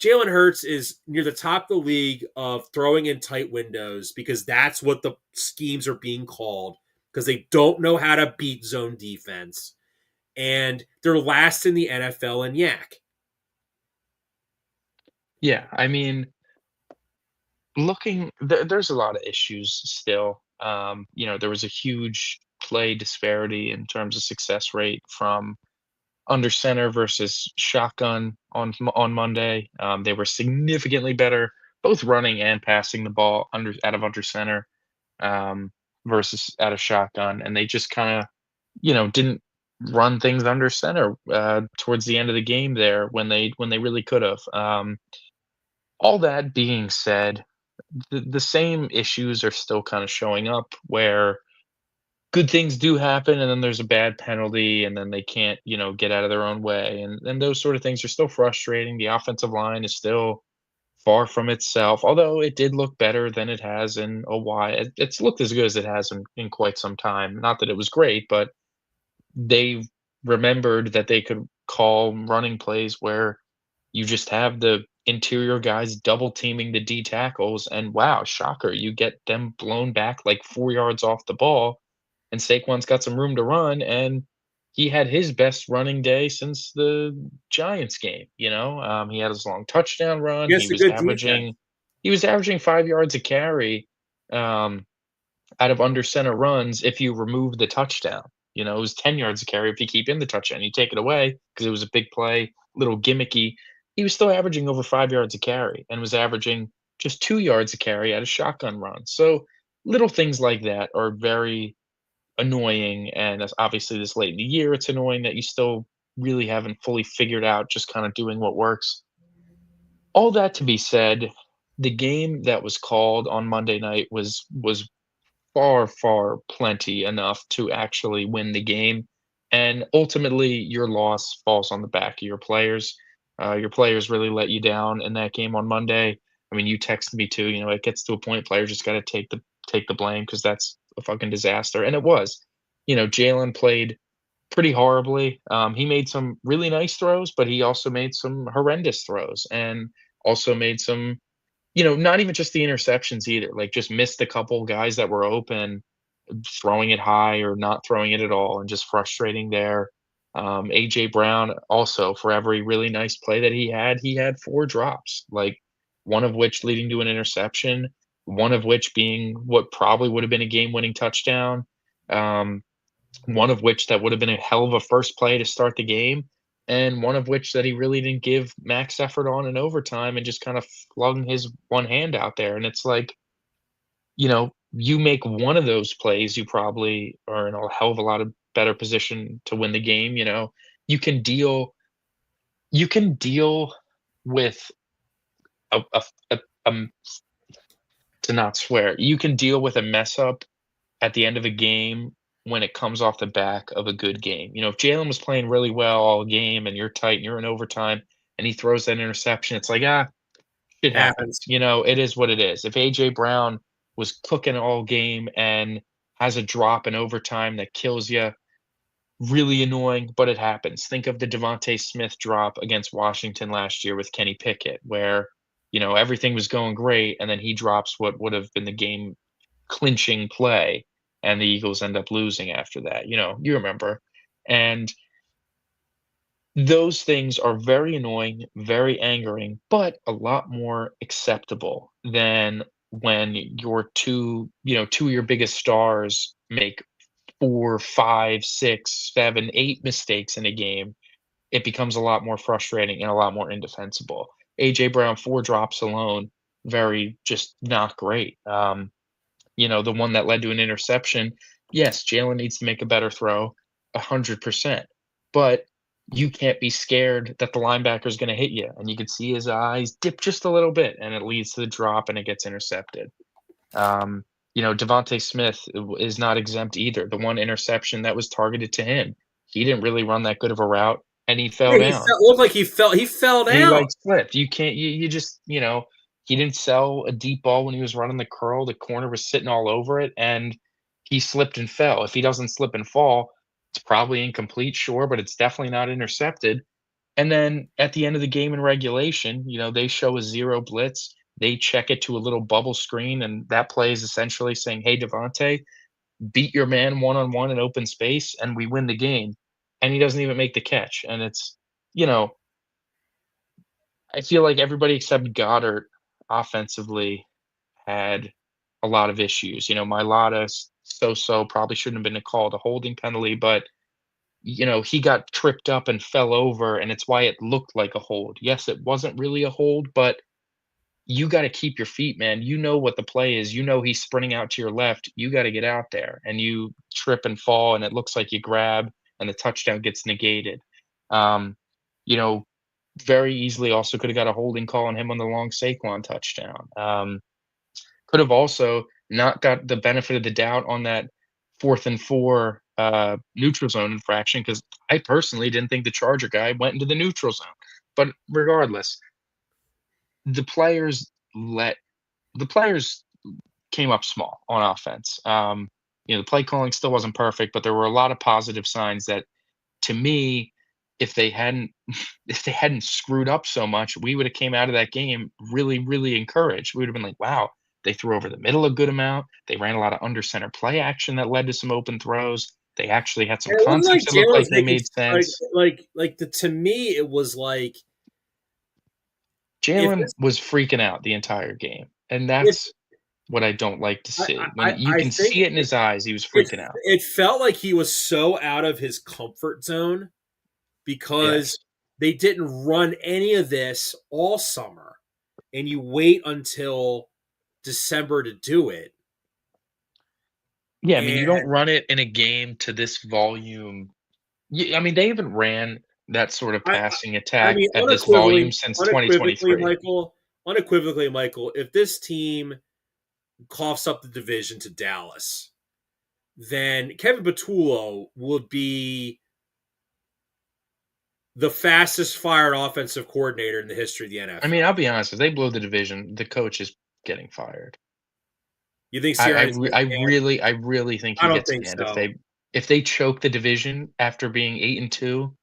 Jalen Hurts is near the top of the league of throwing in tight windows, because that's what the schemes are being called, because they don't know how to beat zone defense, and they're last in the NFL in yak. Yeah, I mean, there's a lot of issues still. There was a huge play disparity in terms of success rate from under center versus shotgun on Monday. They were significantly better, both running and passing the ball out of under center, um, versus out of shotgun, and they just kind of didn't run things under center towards the end of the game there when they really could have. All that being said, the same issues are still kind of showing up where good things do happen and then there's a bad penalty and then they can't, get out of their own way. And those sort of things are still frustrating. The offensive line is still far from itself, although it did look better than it has in a while. It's looked as good as it has in quite some time. Not that it was great, but they remembered that they could call running plays where you just have the interior guys double teaming the D tackles, and wow, shocker, you get them blown back like 4 yards off the ball, and Saquon's got some room to run, and he had his best running day since the Giants game, he had his long touchdown run, Against a good defense. he was averaging 5 yards a carry, um, out of under center runs if you remove the touchdown. It was 10 yards a carry if you keep in the touchdown. You take it away because it was a big play, little gimmicky. He was still averaging over 5 yards a carry and was averaging just 2 yards a carry at a shotgun run. So little things like that are very annoying. And obviously, this late in the year, it's annoying that you still really haven't fully figured out just kind of doing what works. All that to be said, the game that was called on Monday night was far, far plenty enough to actually win the game. And ultimately, your loss falls on the back of your players. Your players really let you down in that game on Monday. I mean, you texted me too. It gets to a point players just got to take the blame because that's a fucking disaster, and it was. Jalen played pretty horribly. He made some really nice throws, but he also made some horrendous throws, and also made some not even just the interceptions either, like, just missed a couple guys that were open, throwing it high or not throwing it at all, and just frustrating there. AJ Brown also, for every really nice play that he had 4 drops, like, one of which leading to an interception, one of which being what probably would have been a game-winning touchdown, um, one of which that would have been a hell of a first play to start the game, and one of which that he really didn't give max effort on in overtime and just kind of flung his one hand out there. And it's like, you make one of those plays, you probably are in a hell of a lot of better position to win the game. You can deal you can deal with a, a, um to not swear, you can deal with a mess up at the end of a game when it comes off the back of a good game. If Jalen was playing really well all game and you're tight and you're in overtime and he throws that interception, it's like, shit happens. Happens. It is what it is. If AJ Brown was cooking all game and has a drop in overtime that kills you, really annoying, but it happens. Think of the Devontae Smith drop against Washington last year with Kenny Pickett, where, everything was going great, and then he drops what would have been the game clinching play, and the Eagles end up losing after that. You remember. And those things are very annoying, very angering, but a lot more acceptable than when your two of your biggest stars make 4, 5, 6, 7, 8 mistakes in a game. It becomes a lot more frustrating and a lot more indefensible. AJ Brown, 4 drops alone, very just not great. The one that led to an interception, yes, Jalen needs to make a better throw, 100%. But you can't be scared that the linebacker is going to hit you. And you could see his eyes dip just a little bit, and it leads to the drop, and it gets intercepted. Devontae Smith is not exempt either. The one interception that was targeted to him, he didn't really run that good of a route, and he fell Yeah, he down. felt, looked like he fell He, down. like, slipped. You can't you just he didn't sell a deep ball when he was running the curl, the corner was sitting all over it, and he slipped and fell. If he doesn't slip and fall, it's probably incomplete, sure, but it's definitely not intercepted. And then at the end of the game in regulation, they show a 0 blitz, they check it to a little bubble screen, and that play is essentially saying, "Hey, Devontae, beat your man one-on-one in open space, and we win the game," and he doesn't even make the catch, and it's you know, I feel like everybody except Goddard offensively had a lot of issues. Mailata so probably shouldn't have been called a holding penalty, but he got tripped up and fell over, and it's why it looked like a hold. Yes, it wasn't really a hold, but you got to keep your feet, man. You know what the play is. He's sprinting out to your left. You got to get out there, and you trip and fall, and it looks like you grab, and the touchdown gets negated. Um, you know, very easily also could have got a holding call on him on the long Saquon touchdown. Could have also not got the benefit of the doubt on that 4th and 4 neutral zone infraction because I personally didn't think the Charger guy went into the neutral zone. But regardless, the players let the players came up small on offense. The play calling still wasn't perfect, but there were a lot of positive signs that, to me, if they hadn't if they hadn't screwed up so much, we would have came out of that game really, really encouraged. We would have been like, wow, they threw over the middle a good amount. They ran a lot of under center play action that led to some open throws. They actually had some And it wasn't like concepts that looked Jalen like was they making made like sense. to me it was like if Jalen this was freaking out the entire game, and if that's what I don't like to I see. When I, you I can think see it in his eyes, he was it freaking out. it felt like he was so out of his comfort zone Yes. because they didn't run any of this all summer, and you wait until December to do it. Yeah, I mean, you And don't run it in a game to this volume. I mean, they haven't ran that sort of I passing I attack mean, at this volume since unequivocally, 2023. Michael, if this team coughs up the division to Dallas, then Kevin Patullo would be the fastest fired offensive coordinator in the history of the I mean, NFL. I'll be honest, if they blow the division, the coach is getting fired. You think Sirianni's I gonna stand? really think I he don't gets think canned so. if they choke the division after being 8-2.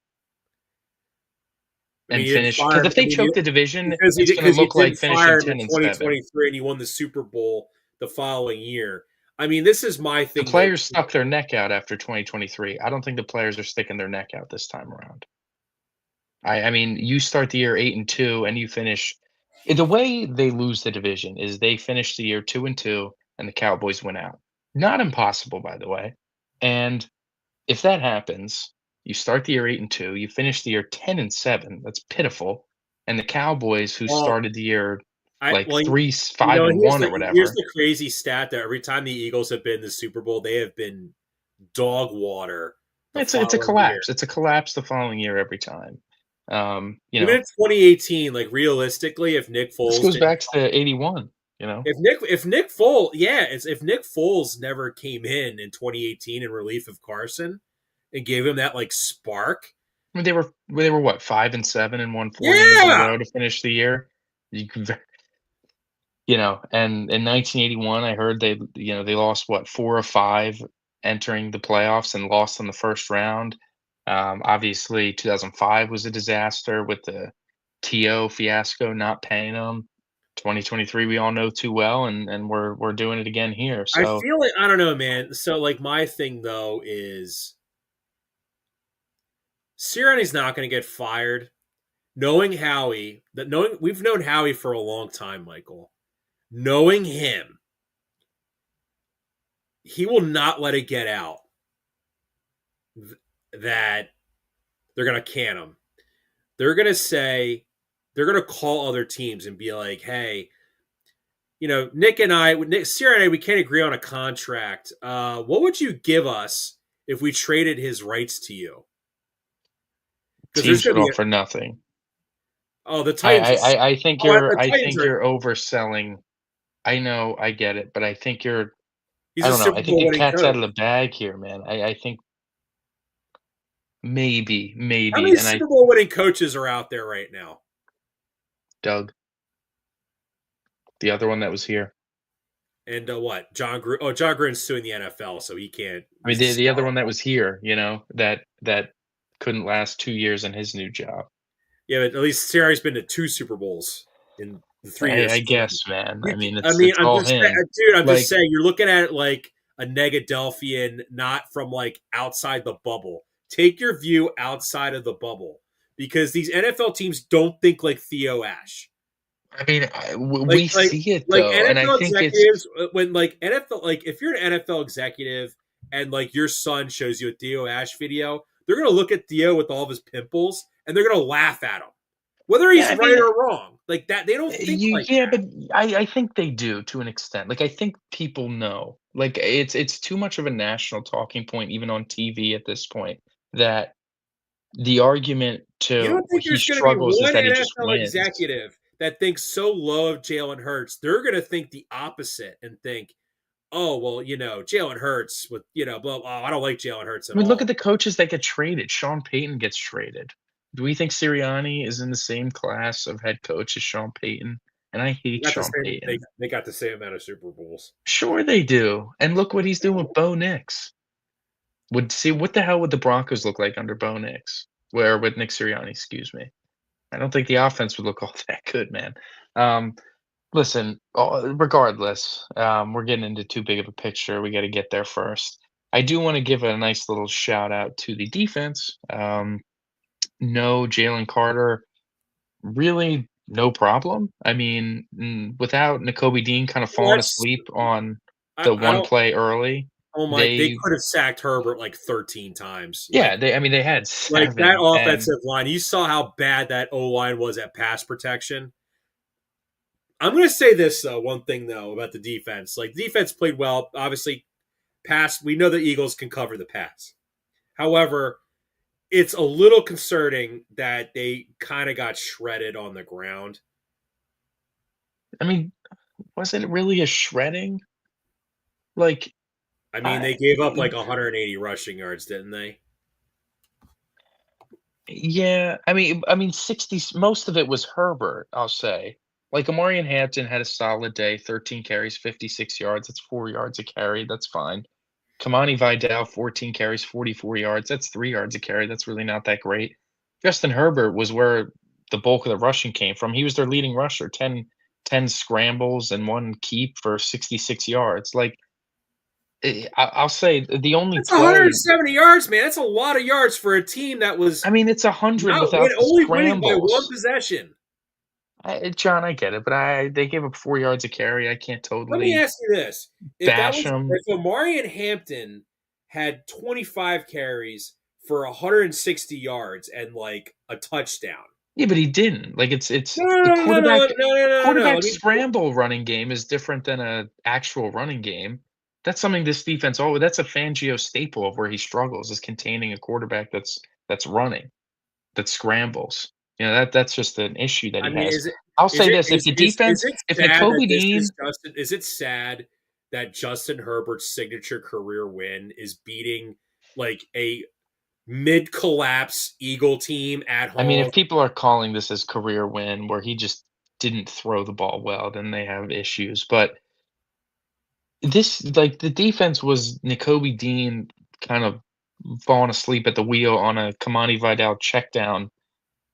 I mean, and he didn't finish, fire because him. if they choke the division, Because he it's did going to because he look didn't like fire finishing him in 10-7. 2023, and he won the Super Bowl the following year. I mean, this is my The thing though. players stuck their neck out after 2023. I don't think the players are sticking their neck out this time around. I mean, you start the year 8-2 and you finish, the way they lose the division is they finish the year 2-2 and the Cowboys win out. Not impossible, by the way. And if that happens, you start the year 8-2, you finish the year 10-7. That's pitiful. And the Cowboys, who Well, started the year I like well, three, you five know, and one or here's whatever, the crazy stat that every time the Eagles have been in the Super Bowl, they have been dog water the it's a following year. collapse. It's a collapse the following year every time. Even in 2018, like realistically, if Nick This Foles goes didn't, back to 81. You know, if Nick Foles, yeah, it's if Nick Foles never came in 2018 in relief of Carson and gave him that like spark, I mean, they were what, 5-7 and won 4 games in a yeah, row to finish the year. You can, and in 1981, I heard they lost what, 4 or 5 entering the playoffs and lost in the first round. Obviously, 2005 was a disaster with the To fiasco, not paying them. 2023, we all know too well, and we're doing it again here. I So feel like I don't know, man. So like my thing though is Sirianni's not going to get fired. Knowing Howie, that knowing we've known Howie for a long time, Michael. Knowing him, he will not let it get out that they're going to can him. They're going to say, they're going to call other teams and be like, hey, Nick, Sierra and I, we can't agree on a contract. What would you give us if we traded his rights to you? Because there's teams going would to be offer nothing. the Titans. I think Oh, you're the I Titans think are. you're overselling. I know, I get it, but I think He's I a don't know. Super I think Bowl your winning cat's coach. out of the bag here, man. I think How maybe, many and Super Bowl winning coaches are out there right now? Doug, the other one that was here. And what? John Gruden. Oh, John Gruden's suing the NFL, so he can't. I mean, He's a the star. other one that was here, that couldn't last 2 years in his new job. Yeah, but at least Sirianni's been to 2 Super Bowls in the 3 years. I guess, man. I mean, I it's mean, it's I'm all just him. dude. I'm just Like, saying. You're looking at it like a Negadelphian, not from like outside the bubble. Take your view outside of the bubble because these NFL teams don't think like Theo Ash. I mean, Like we like see it like though, and I NFL think it's executives when like NFL like if you're an NFL executive and like your son shows you a Theo Ash video, they're gonna look at Theo with all of his pimples and they're gonna laugh at him, whether yeah. he's I mean, right or wrong. Like that, they don't think like yeah, but I think they do to an extent. Like, I think people know. Like, it's too much of a national talking point, even on TV at this point, that the argument you to don't think he there's gonna be struggles is one that he just NFL wins. executive that thinks so low of Jalen Hurts. They're gonna think the opposite and think, oh well, Jalen Hurts with blah, blah, I don't like Jalen Hurts at I mean, look at all. the coaches that get traded. Sean Payton gets traded. Do we think Sirianni is in the same class of head coach as Sean Payton? And I They hate got the Sean same. They Payton. they got the same amount of Super Bowls. Sure they do. And look what he's doing with Bo Nix. Would see what the hell would the Broncos look like under Bo Nix? Where with Nick Sirianni, excuse me. I don't think the offense would look all that good, man. Um, Listen, regardless, we're getting into too big of a picture. We got to get there first. I do want to give a nice little shout out to the defense. No Jalen Carter, really no problem. I mean, without N'Kobe Dean kind of falling That's asleep on the I one don't. play early, Oh my! They they could have sacked Herbert like 13 times. yeah, I mean they had Like that 7 and offensive line. You saw how bad that O line was at pass protection. I'm going to say this though. One thing though about the defense, like defense played well. Obviously, pass. We know the Eagles can cover the pass. However, it's a little concerning that they kind of got shredded on the ground. I mean, was it really a shredding? Like I mean, I they gave up like 180 rushing yards, didn't they? Yeah, I mean, 60 most of it was Herbert, I'll say. Like, Amarian Hampton had a solid day, 13 carries, 56 yards, that's 4 yards a carry, that's fine. Kamani Vidal, 14 carries, 44 yards, that's 3 yards a carry, that's really not that great. Justin Herbert was where the bulk of the rushing came from. He was their leading rusher, 10 scrambles and 1 keep for 66 yards. Like, I'll say the only That's play. 170 yards, man. That's a lot of yards for a team that was I mean, it's 100 not without the only winning by one scrambles. possession. John, I get it, but they gave up 4 yards a carry. I can't Let me totally ask you this: bash them. if Omarion Hampton had 25 carries for 160 yards and like a touchdown. Yeah, but he didn't. Like, it's No, the no, no, no, no, no, no, no, no. quarterback scramble running game is different than a actual running game. That's something this defense always that's a Fangio staple of where he struggles, is containing a quarterback that's running, that scrambles. That's just an issue that I he mean, has. I'll say this, is it if sad that Nakobe this Dean. is Justin? Is it sad that Justin Herbert's signature career win is beating like a mid collapse Eagle team at I mean, home? if people are calling this his career win where he just didn't throw the ball well, then they have issues, but the defense was Nakobe Dean kind of falling asleep at the wheel on a Kamani Vidal check down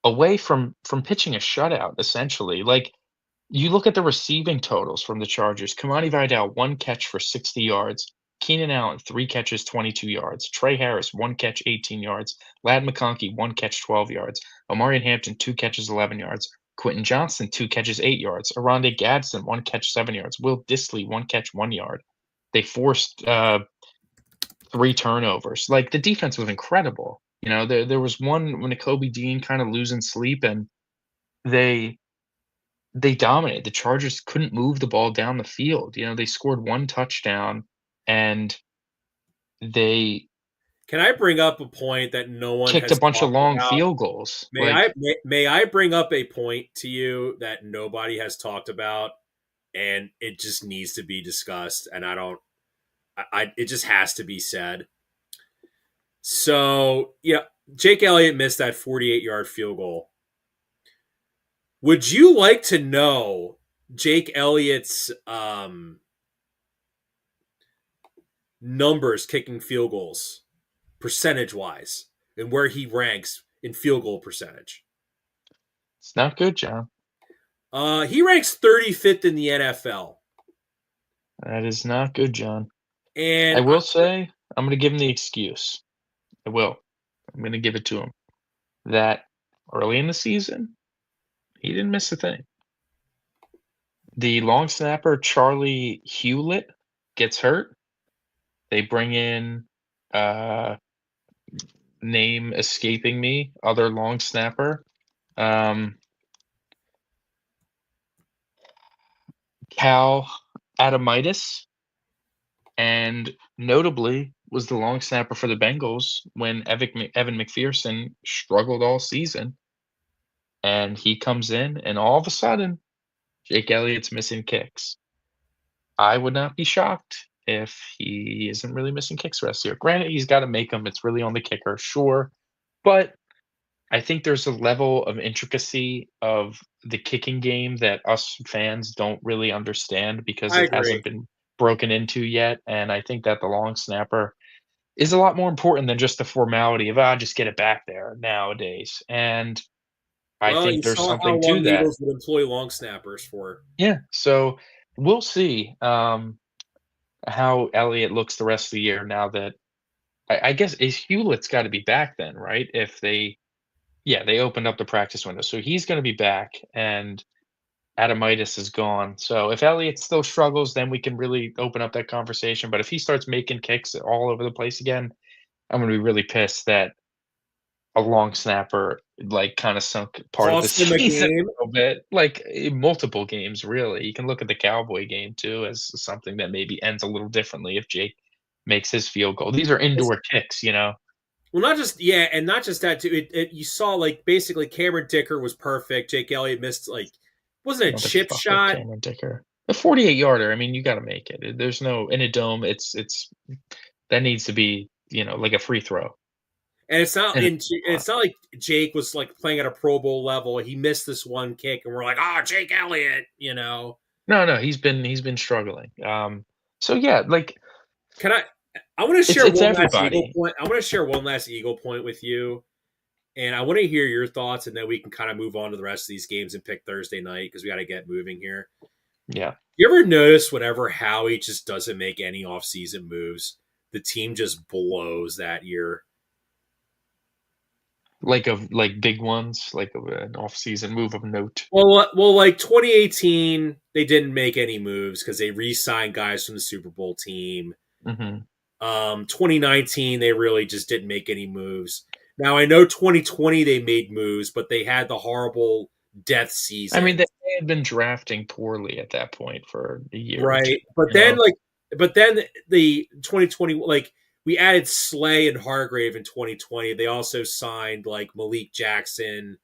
away from pitching a shutout, essentially. Like, you look at the receiving totals from the Chargers. Kamani Vidal, 1 catch for 60 yards. Keenan Allen, 3 catches, 22 yards. Trey Harris, 1 catch, 18 yards. Ladd McConkey, 1 catch, 12 yards. Omarion Hampton, 2 catches, 11 yards. Quentin Johnston, 2 catches, 8 yards. Aronde Gadsden, 1 catch, 7 yards. Will Dissly, 1 catch, 1 yard. They forced 3 turnovers. Like, the defense was incredible. There was one when Kobe Dean kind of losing sleep, and they they dominated. The Chargers couldn't move the ball down the field. They scored 1 touchdown, and they Can I bring up a point that no one kicked a has bunch of talked long about? field goals. Like, May I bring up a point to you that nobody has talked about, and it just needs to be discussed, and I don't. It just has to be said. So yeah, Jake Elliott missed that 48-yard field goal. Would you like to know Jake Elliott's numbers kicking field goals, percentage wise, and where he ranks in field goal percentage? it's not good, John. He ranks 35th in the NFL. That is not good, John. I And will say, I'm gonna give him the excuse. I will. I'm gonna give it to him that early in the season, he didn't miss a thing. The long snapper, Charlie Hewlett, gets hurt. They bring in, uh, name escaping me, other long snapper, um, Cal Adamitis, and notably was the long snapper for the Bengals when Evan McPherson struggled all season. And he comes in, and all of a sudden, Jake Elliott's missing kicks. I would not be shocked if he isn't really missing kicks the rest of the year. Granted, he's got to make them. It's really on the kicker, sure. But I think there's a level of intricacy of the kicking game that us fans don't really understand because I it agree. hasn't been broken into yet. And I think that the long snapper is a lot more important than just the formality of, just get it back there nowadays. And I Well, think you there's saw how something long to the that. Eagles would employ long snappers for. Yeah. So we'll see how Elliott looks the rest of the year now that I guess is Hewlett's got to be back then, right? If they, yeah, they opened up the practice window. So he's going to be back, and Adamitis is gone. So if Elliott still struggles, then we can really open up that conversation. But if he starts making kicks all over the place again, I'm going to be really pissed that a long snapper like kind of sunk part of the Cost them a season game. a little bit, like multiple games, really. You can look at the Cowboy game too as something that maybe ends a little differently if Jake makes his field goal. These are indoor kicks. Well, not just and not just that too. You saw like basically Cameron Dicker was perfect. Jake Elliott missed like wasn't a chip Motherfucker, shot, Cameron Dicker. A 48 yarder. I mean, you got to make it. There's no in a dome. It's that needs to be like a free throw. and And it's not like Jake was like playing at a Pro Bowl level. He missed this one kick, and we're like, oh, Jake Elliott. no, he's been struggling. So yeah, like Can I? I want to share it's one last Eagle everybody. point. I want to share one last Eagle point with you, and I want to hear your thoughts, and then we can kind of move on to the rest of these games and pick Thursday night because we got to get moving here. Yeah. You ever notice whenever Howie just doesn't make any offseason moves, the team just blows that year? Like big ones, like of an off-season move of note. Well, like 2018, they didn't make any moves because they re-signed guys from the Super Bowl team. Hmm. 2019, they really just didn't make any moves. Now I know 2020 they made moves, but they had the horrible death I mean, season, they had been drafting poorly at that point for a year or two, right? But you then know? like, but then the 2020, like we added Slay and Hargrave in 2020. They also signed like Malik Jackson,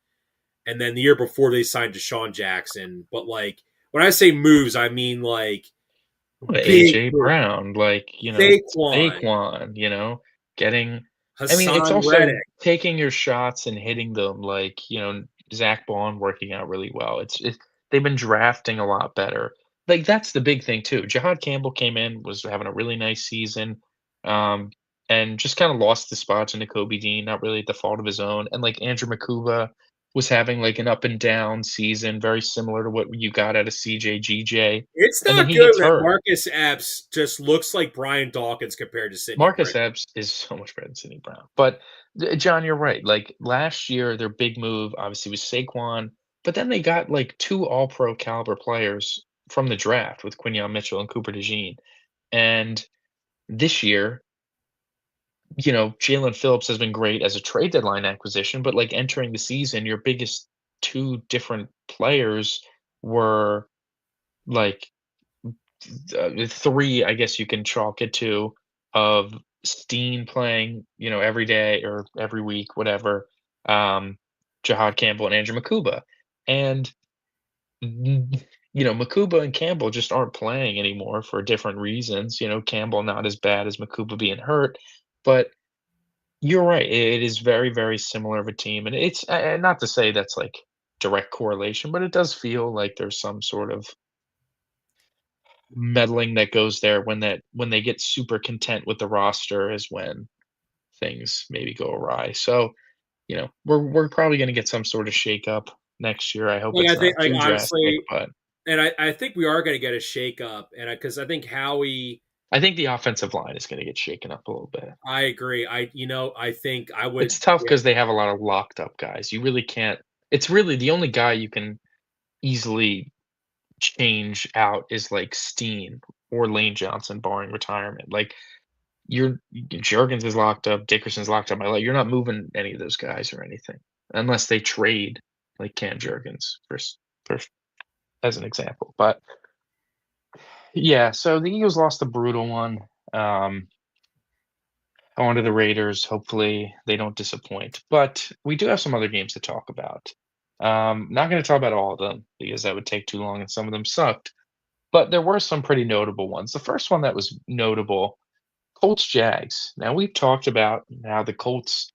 and then the year before they signed Deshaun Jackson. But like when I say moves, I mean like big AJ moves. Brown, like, Saquon, Saquon, getting I mean, it's Hassan also Reddick. taking your shots and hitting them, like, Zach Bond working out really well. They've been drafting a lot better. Like, that's the big thing too. Jahad Campbell came in, was having a really nice season, um, and just kinda lost the spots into Kobe Dean, not really at the fault of his own, and, like, Andrew Makuba was having, like, an up and down season, very similar to what you got out of CJ, GJ, It's and then not he good gets that hurt. Marcus Epps just looks like Brian Dawkins compared to Sidney Marcus Britt. Epps is so much better than Sidney Brown. But, John, you're right. Like, last year, their big move obviously was Saquon, but then they got, like, 2 all-pro caliber players from the draft with Quinyon Mitchell and Cooper DeJean. And this year, Jalen Phillips has been great as a trade deadline acquisition, but, like, entering the season, your biggest 2 different players were, like, 3, I guess you can chalk it to, of Steen playing, every day or every week, whatever, um, Jahad Campbell and Andrew Makuba. And, Makuba and Campbell just aren't playing anymore for different reasons. Campbell not as bad as Makuba being hurt, but you're right. It is very, very similar of a team. And it's not to say that's like direct correlation, but it does feel like there's some sort of meddling that goes there when they get super content with the roster is when things maybe go awry. So, we're probably gonna get some sort of shakeup next year. I hope Like it's I think, not like too drastic, honestly, but and I think we are going to get a shakeup, and because I think Howie, I think the offensive line is gonna get shaken up a little bit. I agree. I think I would. It's tough Yeah. because they have a lot of locked up guys. You really can't it's really the only guy you can easily change out is like Steen or Lane Johnson barring retirement. Like You're Jurgens is locked up, Dickerson's locked up. You're not moving any of those guys or anything unless they trade like Cam Jurgens for as an example. But yeah, so the Eagles lost a brutal one. Um, On to the Raiders. Hopefully they don't disappoint. But we do have some other games to talk about. Not going to talk about all of them because that would take too long and some of them sucked. But there were some pretty notable ones. The first one that was notable, Colts Jags. Now we've talked about how the Colts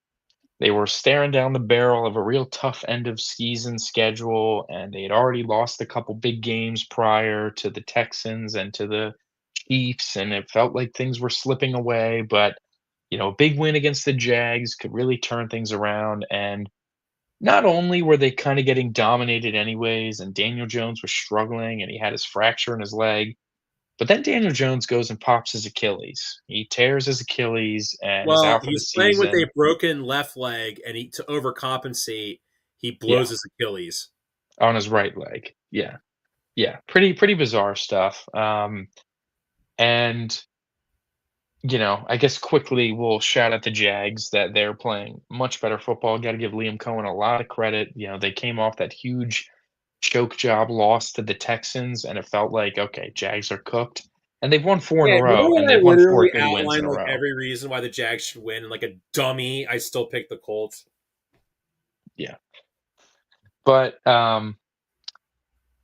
they were staring down the barrel of a real tough end of season schedule, and they had already lost a couple big games prior to the Texans and to the Chiefs, and it felt like things were slipping away. But a big win against the Jags could really turn things around. And not only were they kind of getting dominated anyways, and Daniel Jones was struggling, and he had his fracture in his leg but then Daniel Jones goes and pops his Achilles. He tears his Achilles and is Well, out for the he's playing with a season broken left leg, and he to overcompensate, he blows yeah, his Achilles. on his right leg. Yeah. Yeah. Pretty bizarre stuff. And I guess quickly we'll shout out the Jags that they're playing much better football. Got to give Liam Cohen a lot of credit. They came off that huge choke job loss to the Texans, and it felt like, okay, Jags are cooked. And they've won 4 in Yeah, a remember row, when and I they've won 4 literally good wins in outlined a like row. every reason why the Jags should win, and like a dummy, I still picked the Colts. Yeah. But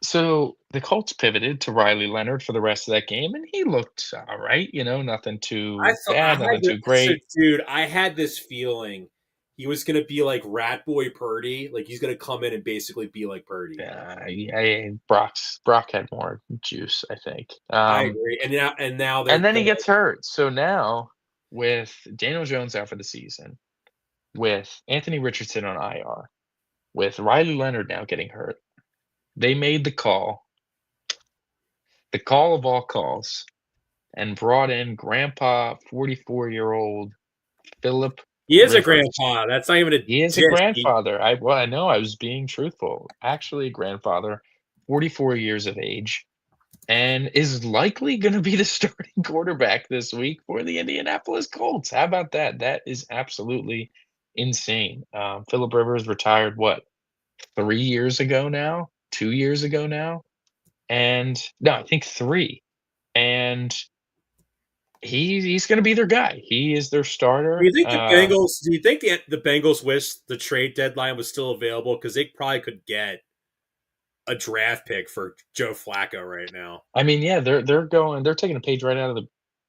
so the Colts pivoted to Riley Leonard for the rest of that game, and he looked all right. Nothing I too thought I bad, had nothing this, too so, great. dude. I had this feeling he was gonna be like Rat Boy Purdy, like he's gonna come in and basically be like Purdy. Brock had more juice, I think. I agree, and now And then he they're gets hurt. So now with Daniel Jones out for the season, with Anthony Richardson on IR, with Riley Leonard now getting hurt, they made the call of all calls, and brought in Grandpa 44-year-old Philip He is a Rivers. grandpa. That's not even a He is a diss. He, grandfather. I know I was being truthful. Actually, a grandfather, 44 years of age, and is likely going to be the starting quarterback this week for the Indianapolis Colts. How about that? That is absolutely insane. Philip Rivers retired what 3 years ago now, 2 years ago now, and no, I think three. And he's going to be their guy. He is their do you starter. think the Bengals? Do you think the Bengals wish the trade deadline was still available because they probably could get a draft pick for Joe Flacco right now? I mean, yeah, they're taking a page right out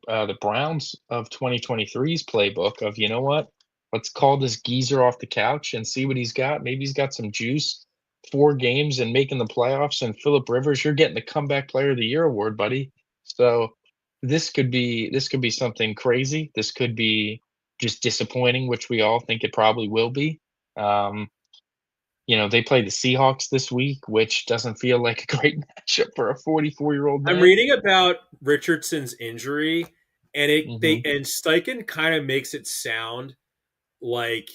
of the Browns of 2023's playbook of, you know what? Let's call this geezer off the couch and see what he's got. Maybe he's got some juice. 4 games and making the playoffs, and Philip Rivers, you're getting the comeback player of the year award, buddy. So this could be something crazy. This could be just disappointing, which we all think it probably will be. Um, they play the Seahawks this week, which doesn't feel like a great matchup for a 44-year-old I'm man. reading about Richardson's injury, and Mhm. Steichen kind of makes it sound like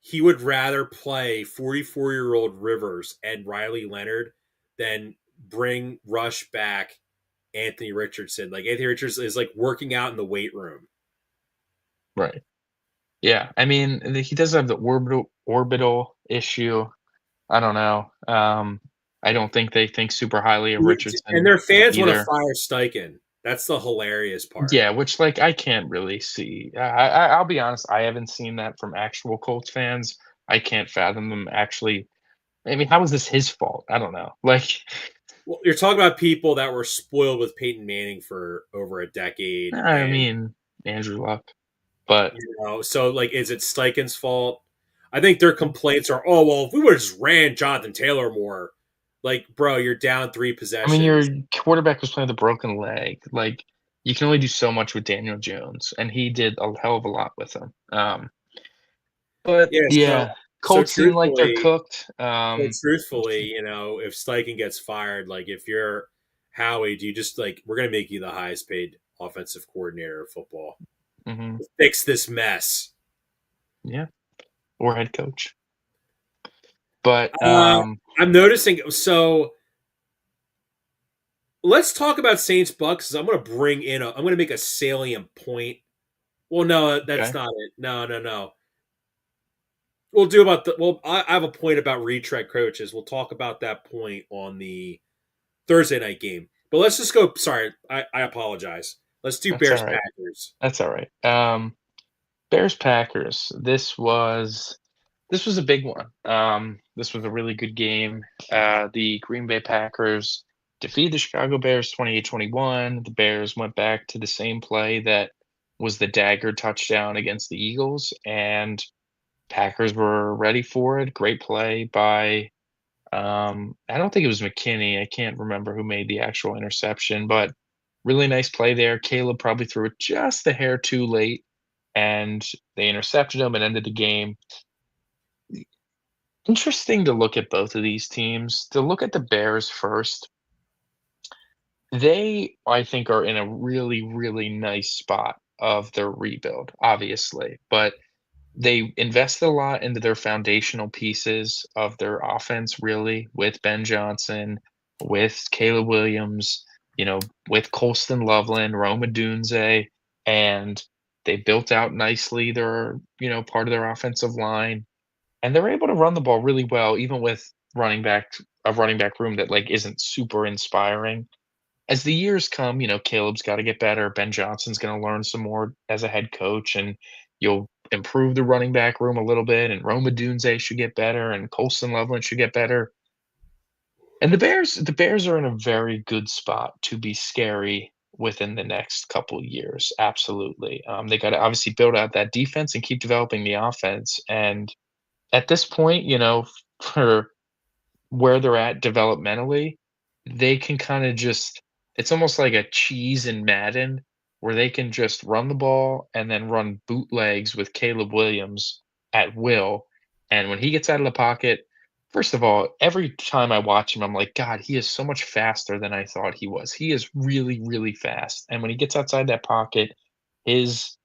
he would rather play 44-year-old Rivers and Riley Leonard than bring rush back Anthony Richardson. Like Anthony Richardson is like working out in the weight room. Right. Yeah, I mean, he does have the orbital issue. I don't know. I don't think they think super highly of And Richardson their fans want to either. fire Steichen. That's the hilarious part. Yeah, which, like, I can't really see. I'll be honest, I haven't seen that from actual Colts fans. I can't fathom them actually. I mean, how is this his fault? I don't know. Like, Well, you're talking about people that were spoiled with Peyton Manning for over a decade, I and mean, Andrew Luck, but so like, is it Steichen's fault? I think their complaints are, oh well, if we would have just ran Jonathan Taylor more, like, bro, you're down three I mean, your possessions. quarterback was playing with a broken leg. Like, you can only do so much with Daniel Jones, and he did a hell of a lot with him. But Yeah, yeah, so Colts seem like they're truthfully, cooked. if Steichen gets fired, like if you're Howie, do you just like we're gonna make you the highest paid offensive coordinator of football? Mhm, Fix this mess. yeah, or head coach. But Uh, I'm noticing. So let's talk about Saints Bucks. I'm going to bring in. I'm going to make a salient point. Well, no, that's okay, not it. No, no, no. We'll do about the. Well, I have a point about retread coaches. We'll talk about that point on the Thursday night game. But let's just go. Sorry, I apologize. Let's do that's all Bears right. Packers. That's all right. Bears Packers. This was a big one. This was a really good game. The Green Bay Packers defeated the Chicago Bears 28-21. The Bears went back to the same play that was the dagger touchdown against the Eagles, and Packers were ready for it. Great play by I don't think it was McKinney. I can't remember who made the actual interception, but really nice play there. Caleb probably threw it just a hair too late, and they intercepted him and ended the game. Interesting to look at both of these teams. To look at the Bears first, they, I think, are in a really, really nice spot of their rebuild, obviously. But they invested a lot into their foundational pieces of their offense, really, with Ben Johnson, with Caleb Williams, with Colston Loveland, Roma Dunze, and they built out nicely their, part of their offensive line. And they're able to run the ball really well, even with running back room that like isn't super inspiring. As the years come, Caleb's got to get better. Ben Johnson's going to learn some more as a head coach, and you'll improve the running back room a little bit. And Roma Dunze should get better, and Colston Loveland should get better. And the Bears are in a very good spot to be scary within the next couple years. Absolutely, they got to obviously build out that defense and keep developing the offense. And at this point, for where they're at developmentally, they can kinda just it's almost like a cheese in Madden where they can just run the ball and then run bootlegs with Caleb Williams at will. And when he gets out of the pocket, first of all, every time I watch him, I'm like, God, he is so much faster than I thought he was. He is really, really fast. And when he gets outside that pocket, his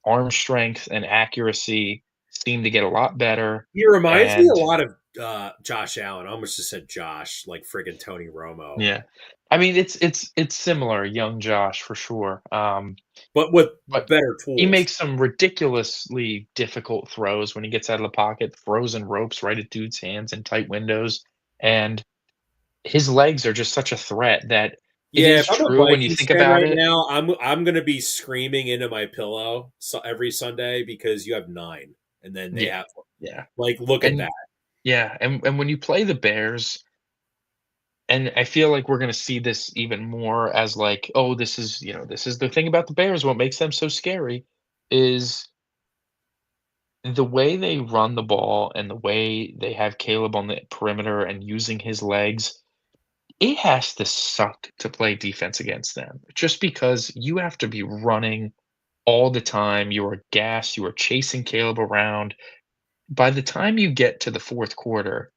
arm strength and accuracy seem to get a lot better. He reminds me a And lot of Josh Allen. I almost just said Josh, like friggin' Tony Romo, yeah, I mean, it's similar, young Josh for sure. but with But better he tools. makes some ridiculously difficult throws when he gets out of the pocket, throws and ropes right at dudes' hands in tight windows, and his legs are just such a threat that it Yeah, if is I'm a true when you Vikings think fan about right it. now, I'm gonna be screaming into my pillow every Sunday because you have 9, and then they Yeah, have yeah, like look at and that. yeah, and when you play the Bears, and I feel like we're gonna see this even more as like, oh, this is, this is the thing about the Bears, what makes them so scary is the way they run the ball and the way they have Caleb on the perimeter and using his legs. It has to suck to play defense against them just because you have to be running all the time. You are gassed. You are chasing Caleb around. By the time you get to the fourth quarter,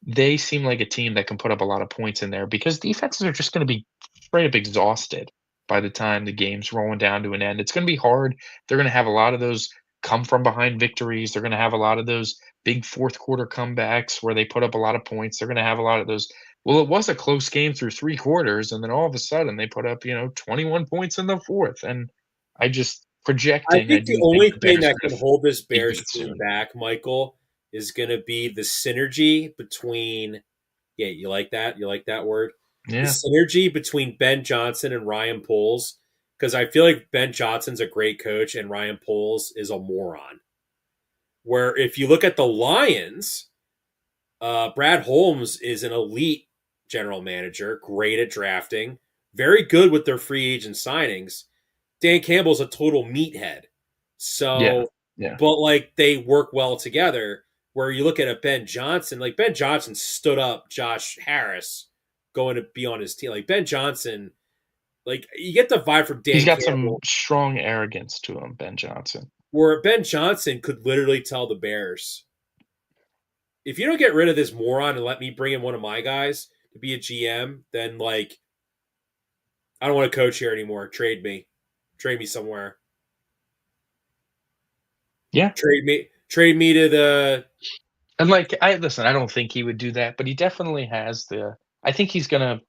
they seem like a team that can put up a lot of points in there because defenses are just going to be straight up exhausted by the time the game's rolling down to an end. It's going to be hard. They're going to have a lot of those come from behind victories. They're going to have a lot of those big fourth quarter comebacks where they put up a lot of points. They're going to have a lot of those. Well, it was a close game through three quarters, and then all of a sudden they put up, 21 points in the fourth. And I just I projecting, I think the do think only the thing Bears that get can hold this big Bears beat team soon. back, Michael, is gonna be the synergy between. Yeah, you like that? You like that word? The Yeah. synergy between Ben Johnson and Ryan Poles, because I feel like Ben Johnson's a great coach and Ryan Poles is a moron. Where if you look at the Lions, Brad Holmes is an elite general manager, great at drafting, very good with their free agent signings. Dan Campbell's a total meathead. Yeah. So, Yeah. but like they work well together. Where you look at a Ben Johnson, like Ben Johnson stood up Josh Harris going to be on his team. Like Ben Johnson, like you get the vibe from He's Dan got some Campbell, strong arrogance to him, Ben Johnson. where Ben Johnson could literally tell the Bears, if you don't get rid of this moron and let me bring in one of my guys to be a GM, then like I don't want to coach here anymore. Trade me somewhere. Yeah. Trade me to the. And, like, I listen, I don't think he would do that, but he definitely has the I think he's gonna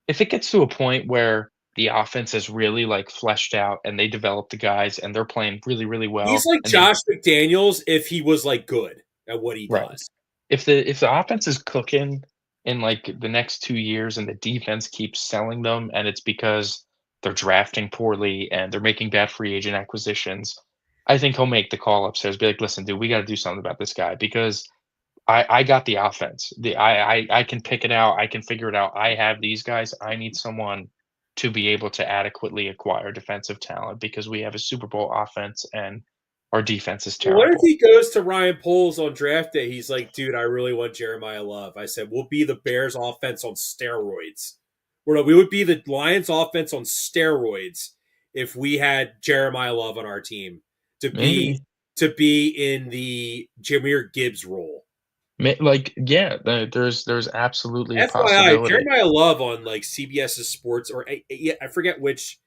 if it gets to a point where the offense is really, like, fleshed out and they develop the guys and they're playing really, really He's well like and they Josh McDaniels if he was like good at what he right. does. If the offense is cooking in, like, the next 2 years and the defense keeps selling them and it's because they're drafting poorly and they're making bad free agent acquisitions, I think he'll make the call upstairs, be like, "Listen, dude, we gotta do something about this guy because I got the offense. I can pick it out. I can figure it out. I have these guys. I need someone to be able to adequately acquire defensive talent because we have a Super Bowl offense and our defense is What if terrible." he goes to Ryan Poles on draft day? He's like, dude, I really want Jeremiah Love. I said, we'll be the Bears offense on steroids. Or no, we would be the Lions offense on steroids if we had Jeremiah Love on our team to be Maybe. in the Jameer Gibbs role. Like, yeah, there's absolutely a FYI, possibility. Jeremiah Love on like CBS's Sports or I forget which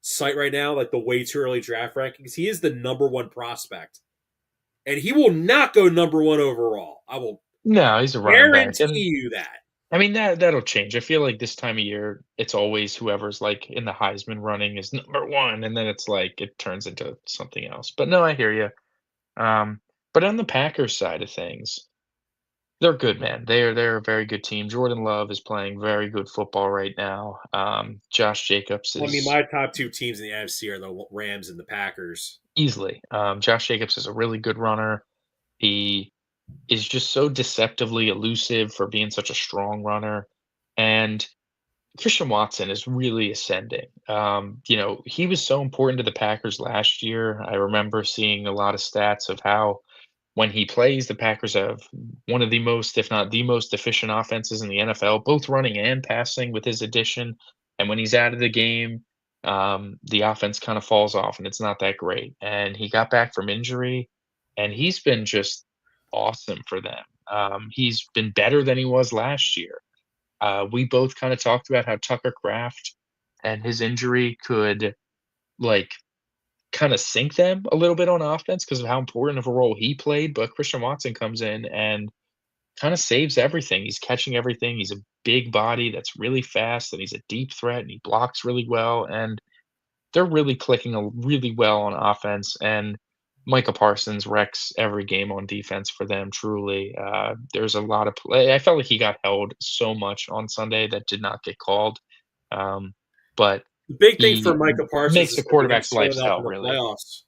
site right now, like the way too early draft rankings. He is the number one prospect, and he will not go number one overall. I will No, he's a running back, guarantee and you that. I mean, that'll change. I feel like this time of year, it's always whoever's, like, in the Heisman running is number 1, and then it's like it turns into something else. But no, I hear you. But on the Packers side of things, they're good, man. They're a very good team. Jordan Love is playing very good football right now. Josh Jacobs I mean, is my top two teams in the NFC are the Rams and the Packers. easily. Josh Jacobs is a really good runner. He is just so deceptively elusive for being such a strong runner, and Christian Watson is really ascending. He was so important to the Packers last year. I remember seeing a lot of stats of how when he plays, the Packers have one of the most, if not the most efficient offenses in the NFL, both running and passing with his addition. And when he's out of the game, the offense kind of falls off and it's not that great. And he got back from injury and he's been just awesome for them. He's been better than he was last year. We both kind of talked about how Tucker Kraft and his injury could like kind of sink them a little bit on offense because of how important of a role he played. But Christian Watson comes in and kind of saves everything. He's catching everything. He's a big body that's really fast, and he's a deep threat, and he blocks really well. And they're really clicking really well on offense. And Micah Parsons wrecks every game on defense for them. Truly, there's a lot of play. I felt like he got held so much on Sunday that did not get called, um, but The big thing for he Micah Parsons makes is the that he ain't quarterback's life showing up hell. in the Really, playoffs.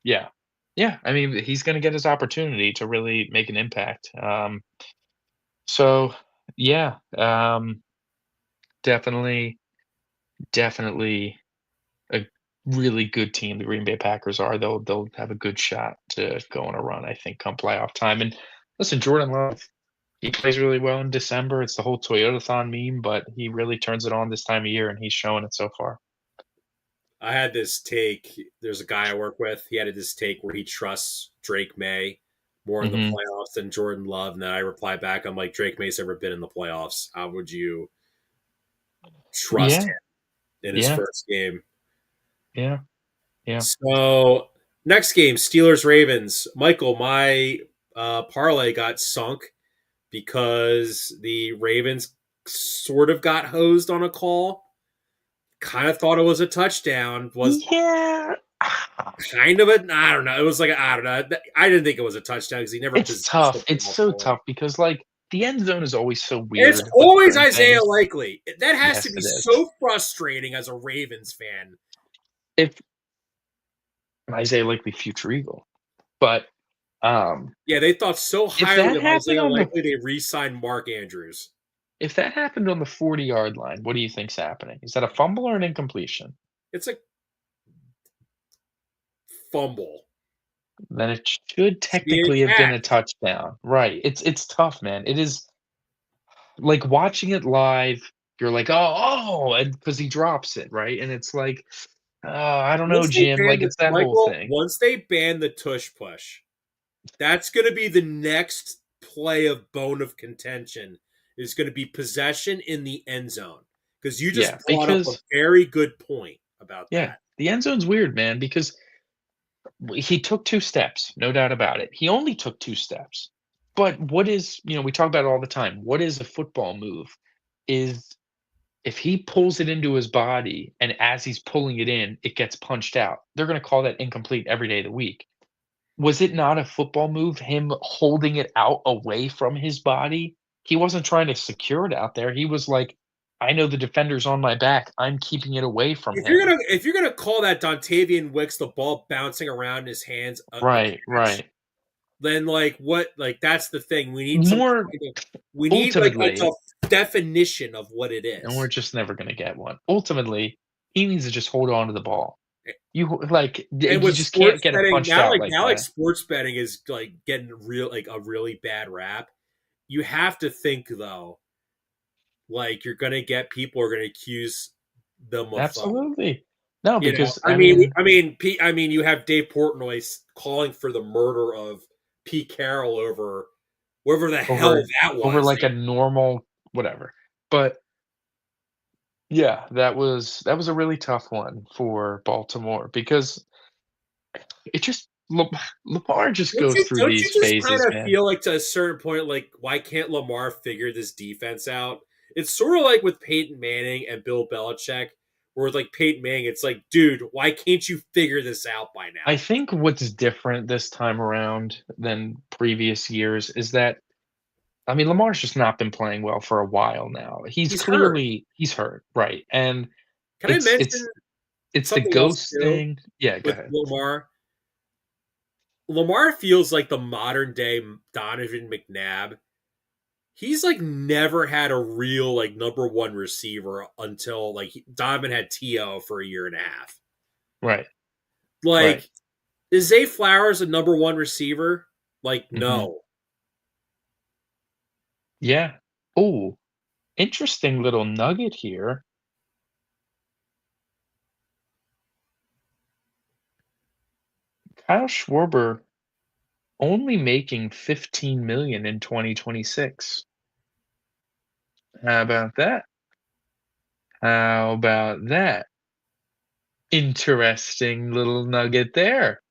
yeah, yeah. I mean, he's going to get his opportunity to really make an impact. So yeah, definitely, definitely a really good team. The Green Bay Packers are. They'll have a good shot to go on a run, I think, come playoff time. And listen, Jordan Love, he plays really well in December. It's the whole Toyotathon meme, but he really turns it on this time of year, and he's showing it so far. I had this take. There's a guy I work with. He had this take where he trusts Drake May more in the Hmm. playoffs than Jordan Love. And then I reply back, I'm like, Drake May's never been in the playoffs. How would you trust Yeah, him in his yeah, first game? yeah, yeah. So next game, Steelers Ravens. Michael, my parlay got sunk because the Ravens sort of got hosed on a call. Kind of thought it was a touchdown. Was Yeah. kind of a I don't know. It was like I don't know. I didn't think it was a touchdown because he never It's possessed the tough. It's ball so fully. tough because like the end zone is always so It's weird with always certain Isaiah things. Likely. That has to Yes, be it is. so frustrating as a Ravens fan. If Isaiah Likely future Eagle, but um, Yeah, they thought so if highly that of happened Isaiah on the Likely they re-signed Mark Andrews. if that happened on the 40-yard line, what do you think's happening? Is that a fumble or an incompletion? It's a fumble. Then it should Should be a technically have been a catch. touchdown. Right. It's tough, man. It is like watching it live, you're like, oh, and because he drops it, right? And it's like, oh, I don't know, Once they Jim. ban Like the it's that whole Michael, thing. once they ban the tush push, that's going to be the next play of bone of contention. Is going to be possession in the end zone because you just Yeah, brought up a because very good point about yeah, that. the end zone's weird, man, because he took 2 steps, no doubt about it. He only took 2 steps. But what is, we talk about it all the time. What is a football move? Is if he pulls it into his body and as he's pulling it in, it gets punched out. They're going to call that incomplete every day of the week. Was it not a football move, him holding it out away from his body? He wasn't trying to secure it out there. He was like, I know the defender's on my back. I'm keeping it away from him. If you're gonna call that Dontavian Wicks the ball bouncing around in his hands a Right, catch, right. then like what? Like that's the thing. We need some More kind of we need like ultimately, a definition of what it and we're is. just never gonna get one. Ultimately, he needs to just hold on to the ball. And You with just can't sports get it betting punched out like now like that. sports betting is like getting real like a really bad rap. You have to think though, like you're gonna get people are gonna accuse them of Absolutely. No, you know, because I mean, you have Dave Portnoy calling for the murder of Pete Carroll over whatever the hell over that over was. like a normal whatever. But yeah, that was a really tough one for Baltimore because it just Lamar just goes through Don't you these just kind phases, of man. feel like to a certain point, like why can't Lamar figure this defense out? It's sort of like with Peyton Manning and Bill Belichick, where with like Peyton Manning, it's like, dude, why can't you figure this out by I now? think what's different this time around than previous years is that I mean, Lamar's just not been playing well for a while now. He's hurt. He's hurt, right? And Can I it's mention it's it's the something else ghost too thing. Yeah, go with ahead. Lamar? Lamar feels like the modern day Donovan McNabb. He's like never had a real like number one receiver until like Donovan had T.O. for a year and a half. Right, right. Like, is Zay Flowers a number one receiver? Like, Mhm. no. Yeah. Oh, interesting little nugget here. Kyle Schwarber only making 15 million in 2026. How about that? How about that? Interesting little nugget there.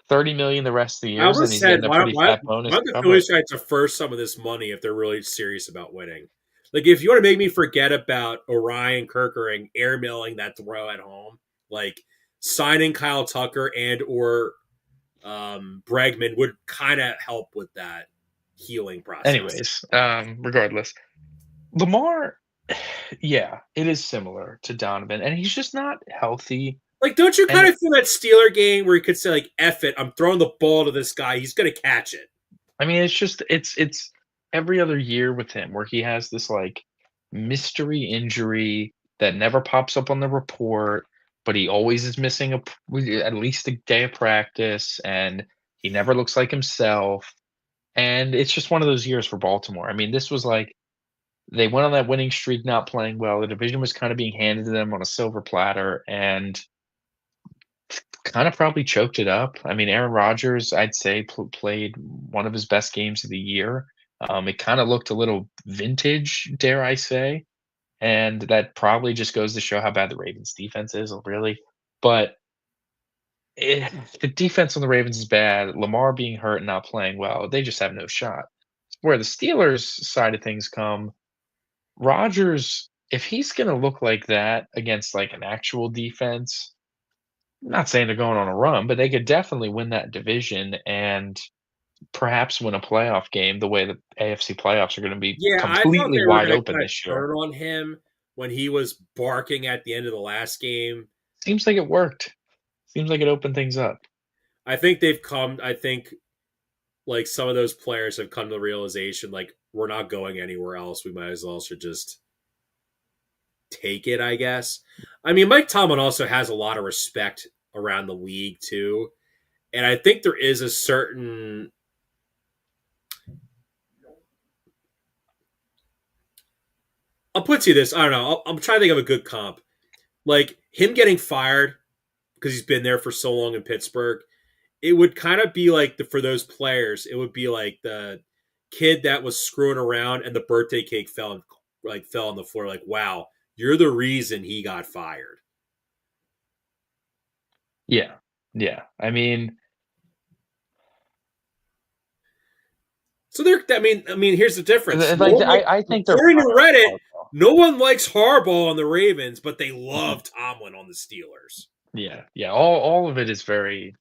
30 million the rest of the I years, and almost he's said, getting a pretty fat bonus why to don't the cover it. Phillies try to defer some of this money if they're really serious about winning? Like, if you want to make me forget about Orion Kerkering airmailing that throw at home, like signing Kyle Tucker and or Bregman would kind of help with that healing process. Anyways, regardless, Lamar, yeah, it is similar to Donovan, and he's just not healthy. Like, don't you kind And of feel that Steeler game where you could say, like, F it, I'm throwing the ball to this guy, he's going to catch it? I mean, it's just it's every other year with him where he has this like mystery injury that never pops up on the report, but he always is missing at least a day of practice, and he never looks like himself. And it's just one of those years for Baltimore. I mean, this was like they went on that winning streak, not playing well. The division was kind of being handed to them on a silver platter, and kind of probably choked it up. I mean, Aaron Rodgers, I'd say, played one of his best games of the year. It kind of looked a little vintage, dare I say, and that probably just goes to show how bad the Ravens' defense is, really. But the defense on the Ravens is bad. Lamar being hurt and not playing well, they just have no shot. Where the Steelers' side of things come, Rodgers, if he's going to look like that against like an actual defense, I'm not saying they're going on a run, but they could definitely win that division and perhaps win a playoff game the way the AFC playoffs are going to be Yeah, I thought completely they were wide going to open kind of this year. turn on him when he was barking at the end of the last game. Seems like it worked. Seems like it opened things up. I think they've come, I think, like, some of those players have come to the realization, like, we're not going anywhere else. We might as well should just take it, I guess. I mean, Mike Tomlin also has a lot of respect around the league, too. And I think there is a certain. I'll put to you this. I don't know. I'm trying to think of a good comp. Like, him getting fired because he's been there for so long in Pittsburgh, it would kind of be like for those players, it would be like the kid that was screwing around and the birthday cake fell on the floor. Like, wow, you're the reason he got fired. Yeah. Yeah. I mean, So there, here's the difference. No like one like, I think they're according to primed Reddit, hardball. no one likes Harbaugh on the Ravens, but they Mhm. love Tomlin on the Steelers. Yeah. Yeah. All of it is very.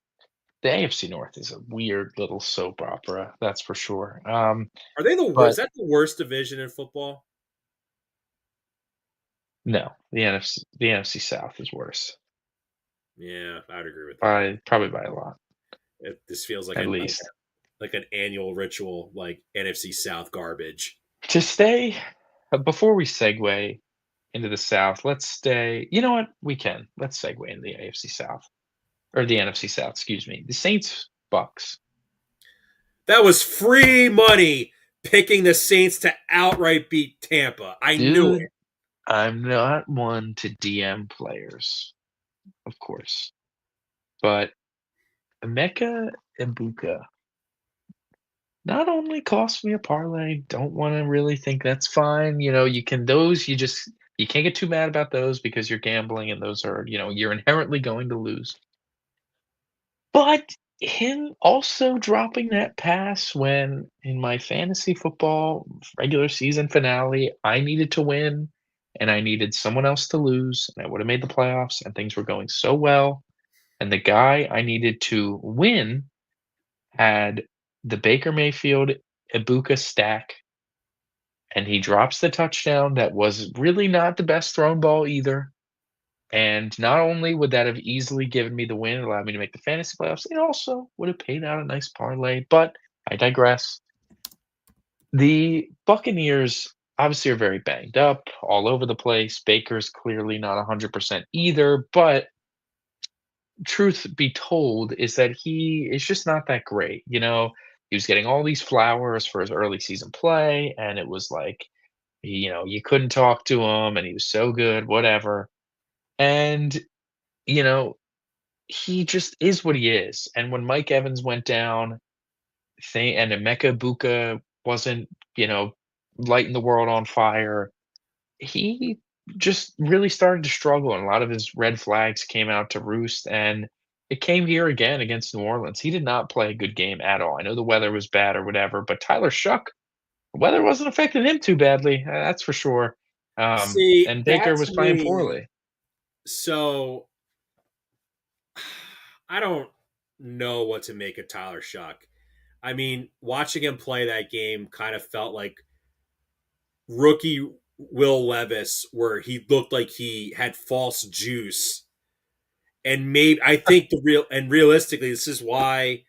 The AFC North is a weird little soap opera, that's for sure. Are they the worst? Is But that the worst division in football? no, the NFC South is worse Yeah, I'd agree with that. by probably by a lot, This feels like at least. like an annual ritual, like NFC South garbage. To stay before we segue into the South, let's stay. You know what? We can. Let's segue into the AFC South or the NFC South. Excuse me. The Saints Bucks. That was free money picking the Saints to outright beat Tampa. I knew Dude, it. I'm not one to DM players, of course, but Emeka Ibuka not only cost me a parlay, don't want to really think that's fine. You can those you can't get too mad about those because you're gambling and those are, you're inherently going to lose. But him also dropping that pass when in my fantasy football regular season finale, I needed to win and I needed someone else to lose, and I would have made the playoffs and things were going so well. And the guy I needed to win had the Baker Mayfield Ibuka stack, and he drops the touchdown that was really not the best thrown ball either. And not only would that have easily given me the win, allowed me to make the fantasy playoffs, it also would have paid out a nice parlay. But I digress. The Buccaneers obviously are very banged up, all over the place. Baker's clearly not 100% either, but truth be told is that he is just not that great. He was getting all these flowers for his early season play, and it was like, you couldn't talk to him, and he was so good, whatever. And, you know, he just is what he is. And when Mike Evans went down, thing, and Emeka Buka wasn't, lighting the world on fire. He just really started to struggle, and a lot of his red flags came out to roost, and it came here again against New Orleans. He did not play a good game at all. I know the weather was bad or whatever, but Tyler Shuck, the weather wasn't affecting him too badly, that's for sure. See, And that Baker was to playing me, poorly. so I don't know what to make of Tyler Shuck. I mean, watching him play that game kind of felt like rookie Will Levis, where he looked like he had false juice. And maybe I think realistically, this is why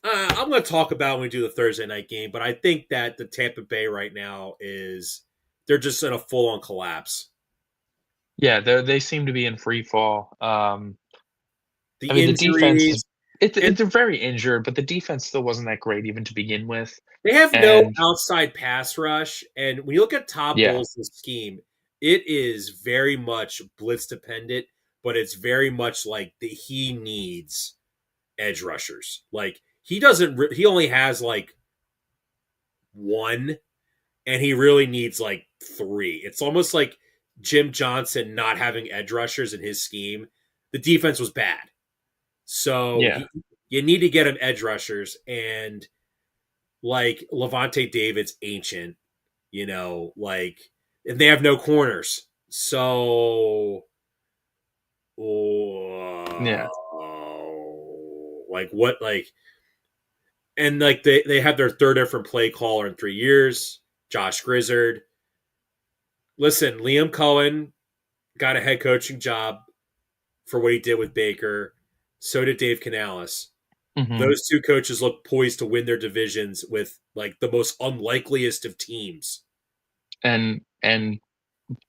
I'm going to talk about when we do the Thursday night game. But I think that the Tampa Bay right now is they're just in a full on collapse. Yeah, they seem to be in free fall. I The mean, the defense injuries, is it and it they're very injured, but the defense still wasn't that great even to begin with. they have no And outside pass rush. And when you look at Todd yeah, Bowles' scheme, it is very much blitz dependent, but it's very much like he needs edge rushers. Like he doesn't, he only has like one, and he really needs like three. It's almost like Jim Johnson not having edge rushers in his scheme. The defense was bad, so yeah, you need to get him edge rushers, and like Levante David's ancient, like, and they have no corners. So, yeah. like what, like, and like they had their third different play caller in 3 years, Josh Grizzard. Listen, Liam Cohen got a head coaching job for what he did with Baker. So did Dave Canales. Mhm. Those two coaches look poised to win their divisions with like the most unlikeliest of teams. And,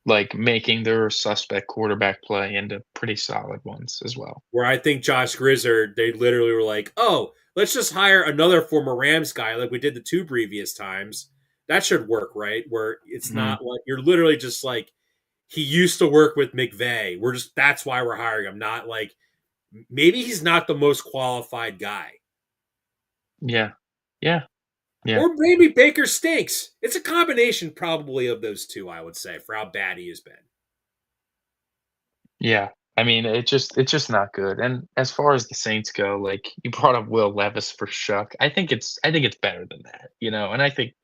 like, making their suspect quarterback play into pretty solid ones as well. Where I think Josh Grizzard, they literally were like, oh, let's just hire another former Rams guy like we did the two previous times. That should work, right? Where it's Mhm. not like you're literally just like, he used to work with McVay. That's why we're hiring him. Not like, maybe he's not the most qualified guy. Yeah. Yeah. Yeah. Or maybe Baker stinks. It's a combination probably of those two, I would say, for how bad he has been. Yeah. I mean, it's just not good, and as far as the Saints go, like, you brought up Will Levis for Shuck. I think it's better than that, and I think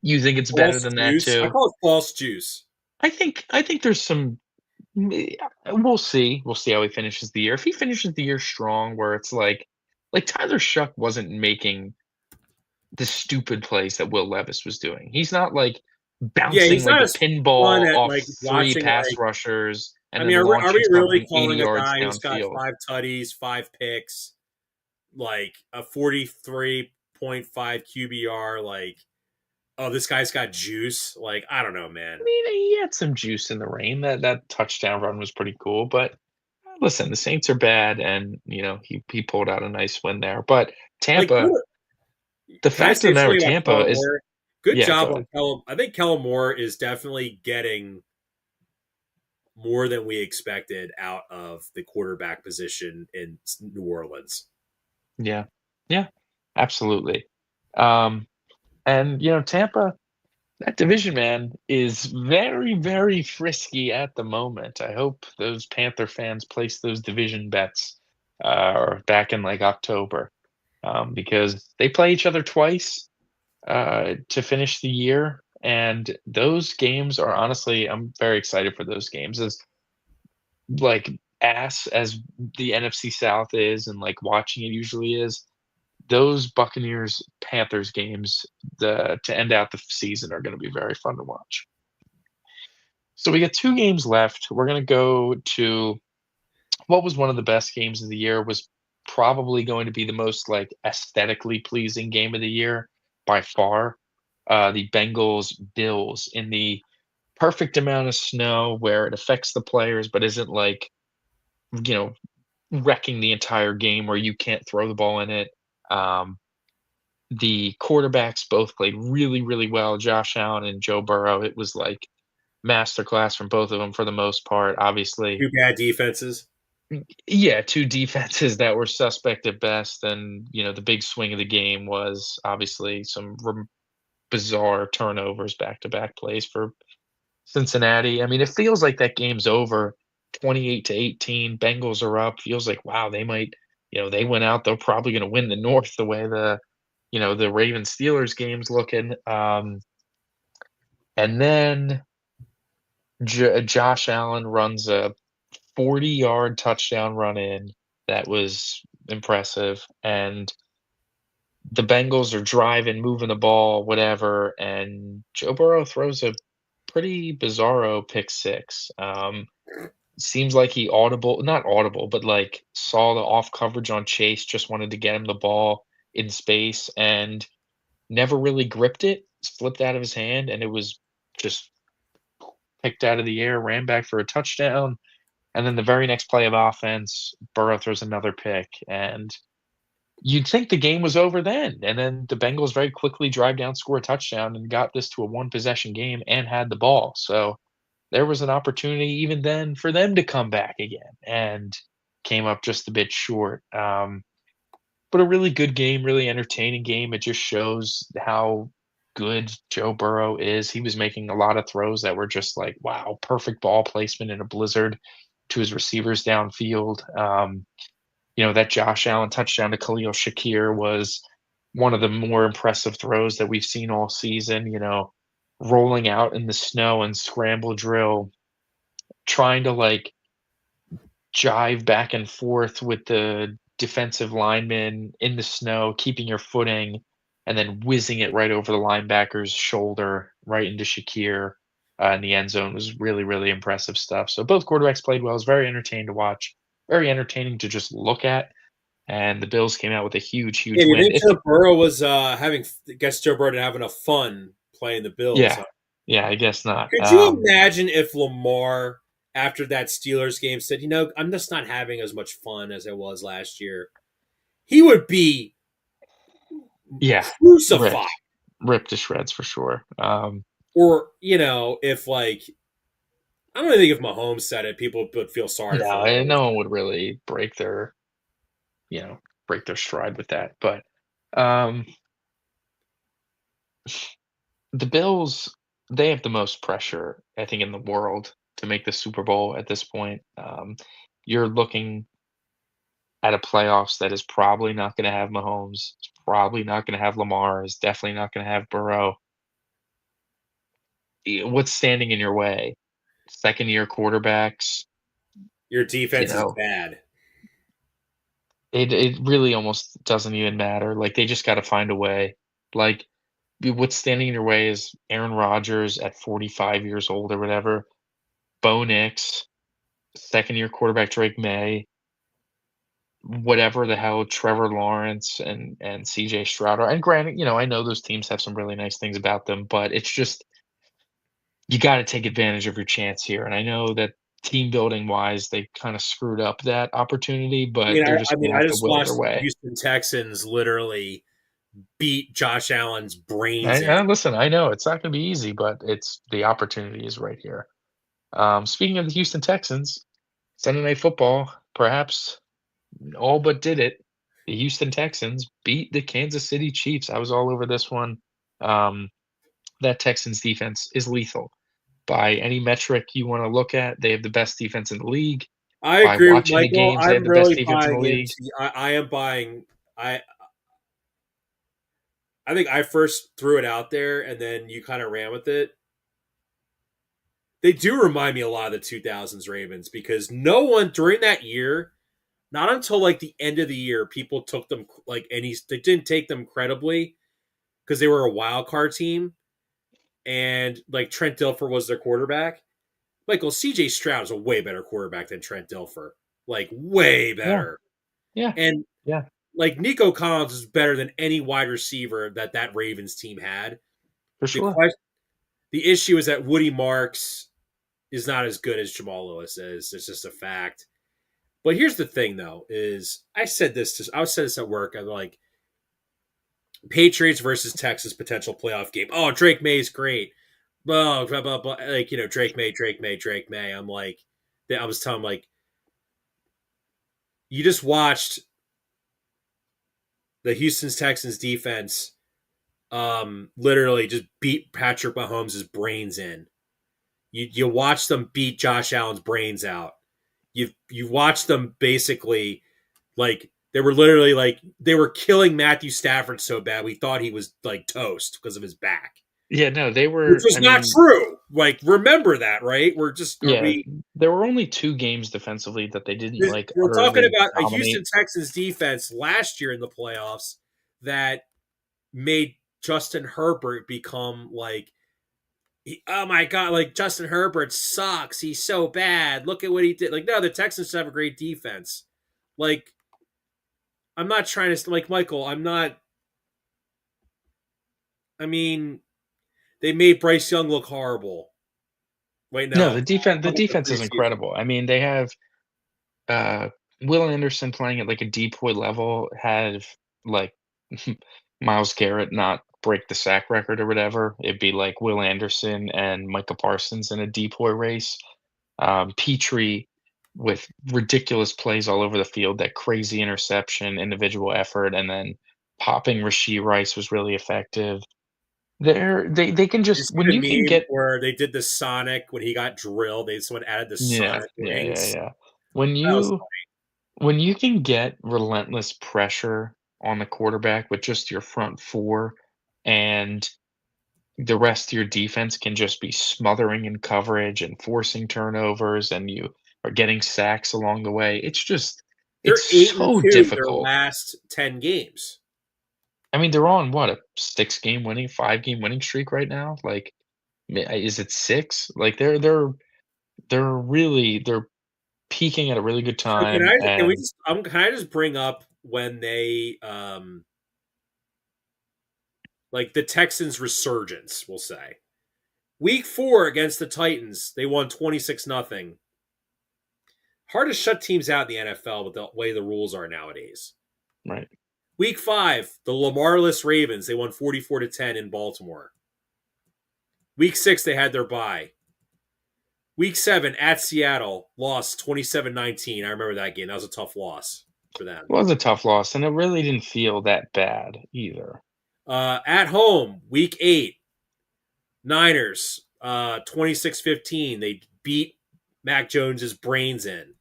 you think it's better False than that juice. I too. call it false juice. I think there's some we'll see. We'll see how he finishes the year. If he finishes the year strong where it's like Tyler Shuck wasn't making the stupid plays that Will Levis was doing. He's not, like, Yeah, bouncing he's like not a as fun pinball at off like 3 watching pass like. rushers and I then mean, are launching we really something 80 calling a yards guy who's got downfield. 5 tutties, 5 picks, like a 43.5 QBR? Like, oh, this guy's got juice. Like, I don't know, man. I mean, he had some juice in the rain. That touchdown run was pretty cool, but listen, the Saints are bad, and, he pulled out a nice win there, but Like, Tampa, the can I fact of say the matter, something about Tampa Kellen is Moore? Good yeah, go job ahead. on Kellen. I think Kellen Moore is definitely getting more than we expected out of the quarterback position in New Orleans. Yeah. Yeah, absolutely. Um, and, Tampa, that division, man, is very, very frisky at the moment. I hope those Panther fans place those division bets, or back in, like, October, because they play each other twice, to finish the year, and those games are honestly I'm very excited for those games. As, like, ass as the NFC South is and, like, watching it usually is, those Buccaneers Panthers games to end out the season are going to be very fun to watch. So we got 2 games left. We're going to go to what was one of the best games of the year, was probably going to be the most, like, aesthetically pleasing game of the year by far. The Bengals Bills in the perfect amount of snow where it affects the players but isn't, like, you know wrecking the entire game where you can't throw the ball in it. Um, The quarterbacks both played really, really well, Josh Allen and Joe Burrow. It was like masterclass from both of them for the most part, obviously. Two bad defenses. Yeah, two defenses that were suspect at best, and the big swing of the game was obviously some bizarre turnovers, back-to-back plays for Cincinnati. I mean, it feels like that game's over, 28-18. Bengals are up. Feels like, wow, they might, they went out. They're probably going to win the North the way the Ravens Steelers game's looking. And then Josh Allen runs a 40-yard touchdown run in that was impressive, and the Bengals are driving, moving the ball, whatever, and Joe Burrow throws a pretty bizarro pick six. Seems like he not audible, but like saw the off coverage on Chase, just wanted to get him the ball in space and never really gripped it, slipped out of his hand, and it was just picked out of the air, ran back for a touchdown. And then the very next play of offense, Burrow throws another pick, and you'd think the game was over then. And then the Bengals very quickly drive down, score a touchdown, and got this to a one possession game and had the ball. So there was an opportunity even then for them to come back again and came up just a bit short. But a really good game, really entertaining game. It just shows how good Joe Burrow is. He was making a lot of throws that were just like, wow, perfect ball placement in a blizzard to his receivers downfield. That Josh Allen touchdown to Khalil Shakir was one of the more impressive throws that we've seen all season, rolling out in the snow and scramble drill, trying to like jive back and forth with the defensive lineman in the snow, keeping your footing, and then whizzing it right over the linebacker's shoulder, right into Shakir in the end zone was really, really impressive stuff. So both quarterbacks played well. It was very entertaining to watch, very entertaining to just look at. And the Bills came out with a huge, Yeah, huge do you win. think Joe Burrow was having? Guess Joe Burrow didn't have enough fun playing the Bills. Yeah, Huh? yeah, I guess not. Could you imagine if Lamar, after that Steelers game, said, I'm just not having as much fun as I was last year? He would be Yeah, crucified. ripped, ripped to shreds for sure. Or, if like, I don't even think if Mahomes said it, people would feel sorry for No, whoever no one said would really you know, break their stride with that. But um, the Bills, they have the most pressure, I think, in the world to make the Super Bowl at this point. You're looking at a playoffs that is probably not going to have Mahomes, it's probably not going to have Lamar, is definitely not going to have Burrow. What's standing in your way? Second year quarterbacks, your you defense is know, bad. it really almost doesn't even matter. Like they just got to find a way. Like what's standing in your way is Aaron Rodgers at 45 years old or whatever, Bo Nix, second year quarterback Drake May, whatever the hell Trevor Lawrence and CJ Stroud are. And granted, I know those teams have some really nice things about them, but it's just you got to take advantage of your chance here. And I know that team building wise, they kind of screwed up that opportunity, I but mean, they're I just going mean, to I have to just will their watched the way. Houston Texans literally beat Josh Allen's brains in. Listen, I know it's not going to be easy, but it's the opportunity is right here. Speaking of the Houston Texans, Sunday Night Football, perhaps all but did it. The Houston Texans beat the Kansas City Chiefs. I was all over this one. Um, that Texans defense is lethal. By any metric you want to look at, they have the best defense in the league. I By agree with watching the Michael. games, they have I'm the best really defense in the buying league. into. I am buying. I think I first threw it out there, and then you kind of ran with it. They do remind me a lot of the 2000s Ravens because no one during that year, not until like the end of the year, people took them like they didn't take them credibly because they were a wild card team, and like Trent Dilfer was their quarterback. Michael, CJ Stroud is a way better quarterback than Trent Dilfer, like way Yeah, better. yeah, And yeah, like Nico Collins is better than any wide receiver that Ravens team had. for The sure. question, the issue is that Woody Marks is not as good as Jamal Lewis is. It's just a fact. But here's the thing, though: is I said this at work. I'm like Patriots versus Texas potential playoff game. Oh, Drake May's great. Blah, blah, blah, blah. Like Drake May, Drake May, Drake May. I'm like, I was telling like you just watched the Houston Texans defense literally just beat Patrick Mahomes' brains in. You watch them beat Josh Allen's brains out. You watch them basically like they were literally like they were killing Matthew Stafford so bad we thought he was like toast because of his back, Yeah, no, they which were. was I not mean, true. Like remember that, right? We're just are yeah, we there were only 2 games defensively that they didn't, like, we're talking utterly about a Houston dominate. Texans defense last year in the playoffs that made Justin Herbert become like oh my god, like Justin Herbert sucks. He's so bad. Look at what he did. Like, no, the Texans have a great defense. Like, I'm not trying to like Michael. I'm not. I mean, they made Bryce Young look horrible. Wait, No, no, the how about the defense is preseason? incredible. I mean, they have, uh, Will Anderson playing at, like, a depoy level, have, like, Myles Garrett not break the sack record or whatever, it'd be like Will Anderson and Micah Parsons in a depoy race. Petrie with ridiculous plays all over the field, that crazy interception, individual effort, and then popping Rashee Rice was really effective. They can You just see when the you can meme get where they did the Sonic when he got drilled. They someone added the yeah, Sonic yeah, yeah, rings. yeah. When That was you when you can get relentless pressure on the quarterback with just your front four and the rest of your defense can just be smothering in coverage and forcing turnovers and you are getting sacks along the way. It's they're 8 and so 2 their difficult. last 10 games. I mean, they're on what, a 6-game winning 5-game winning streak right now? Like, is it 6? Like, they're peaking at a really good So time, can we and just can I just bring up when they like the Texans resurgence, we'll say. Week 4 against the Titans, they won 26 nothing. Hard to shut teams out in the NFL with the way the rules are nowadays. right. Week 5, the Lamarless Ravens, they won 44-10 in Baltimore. Week 6, they had their bye. Week 7 at Seattle, lost 27-19. I remember that game. That was a tough loss for them. It was a tough loss, and it really didn't feel that bad either. At home, week 8, Niners, 26-15. They beat Mac Jones's brains in.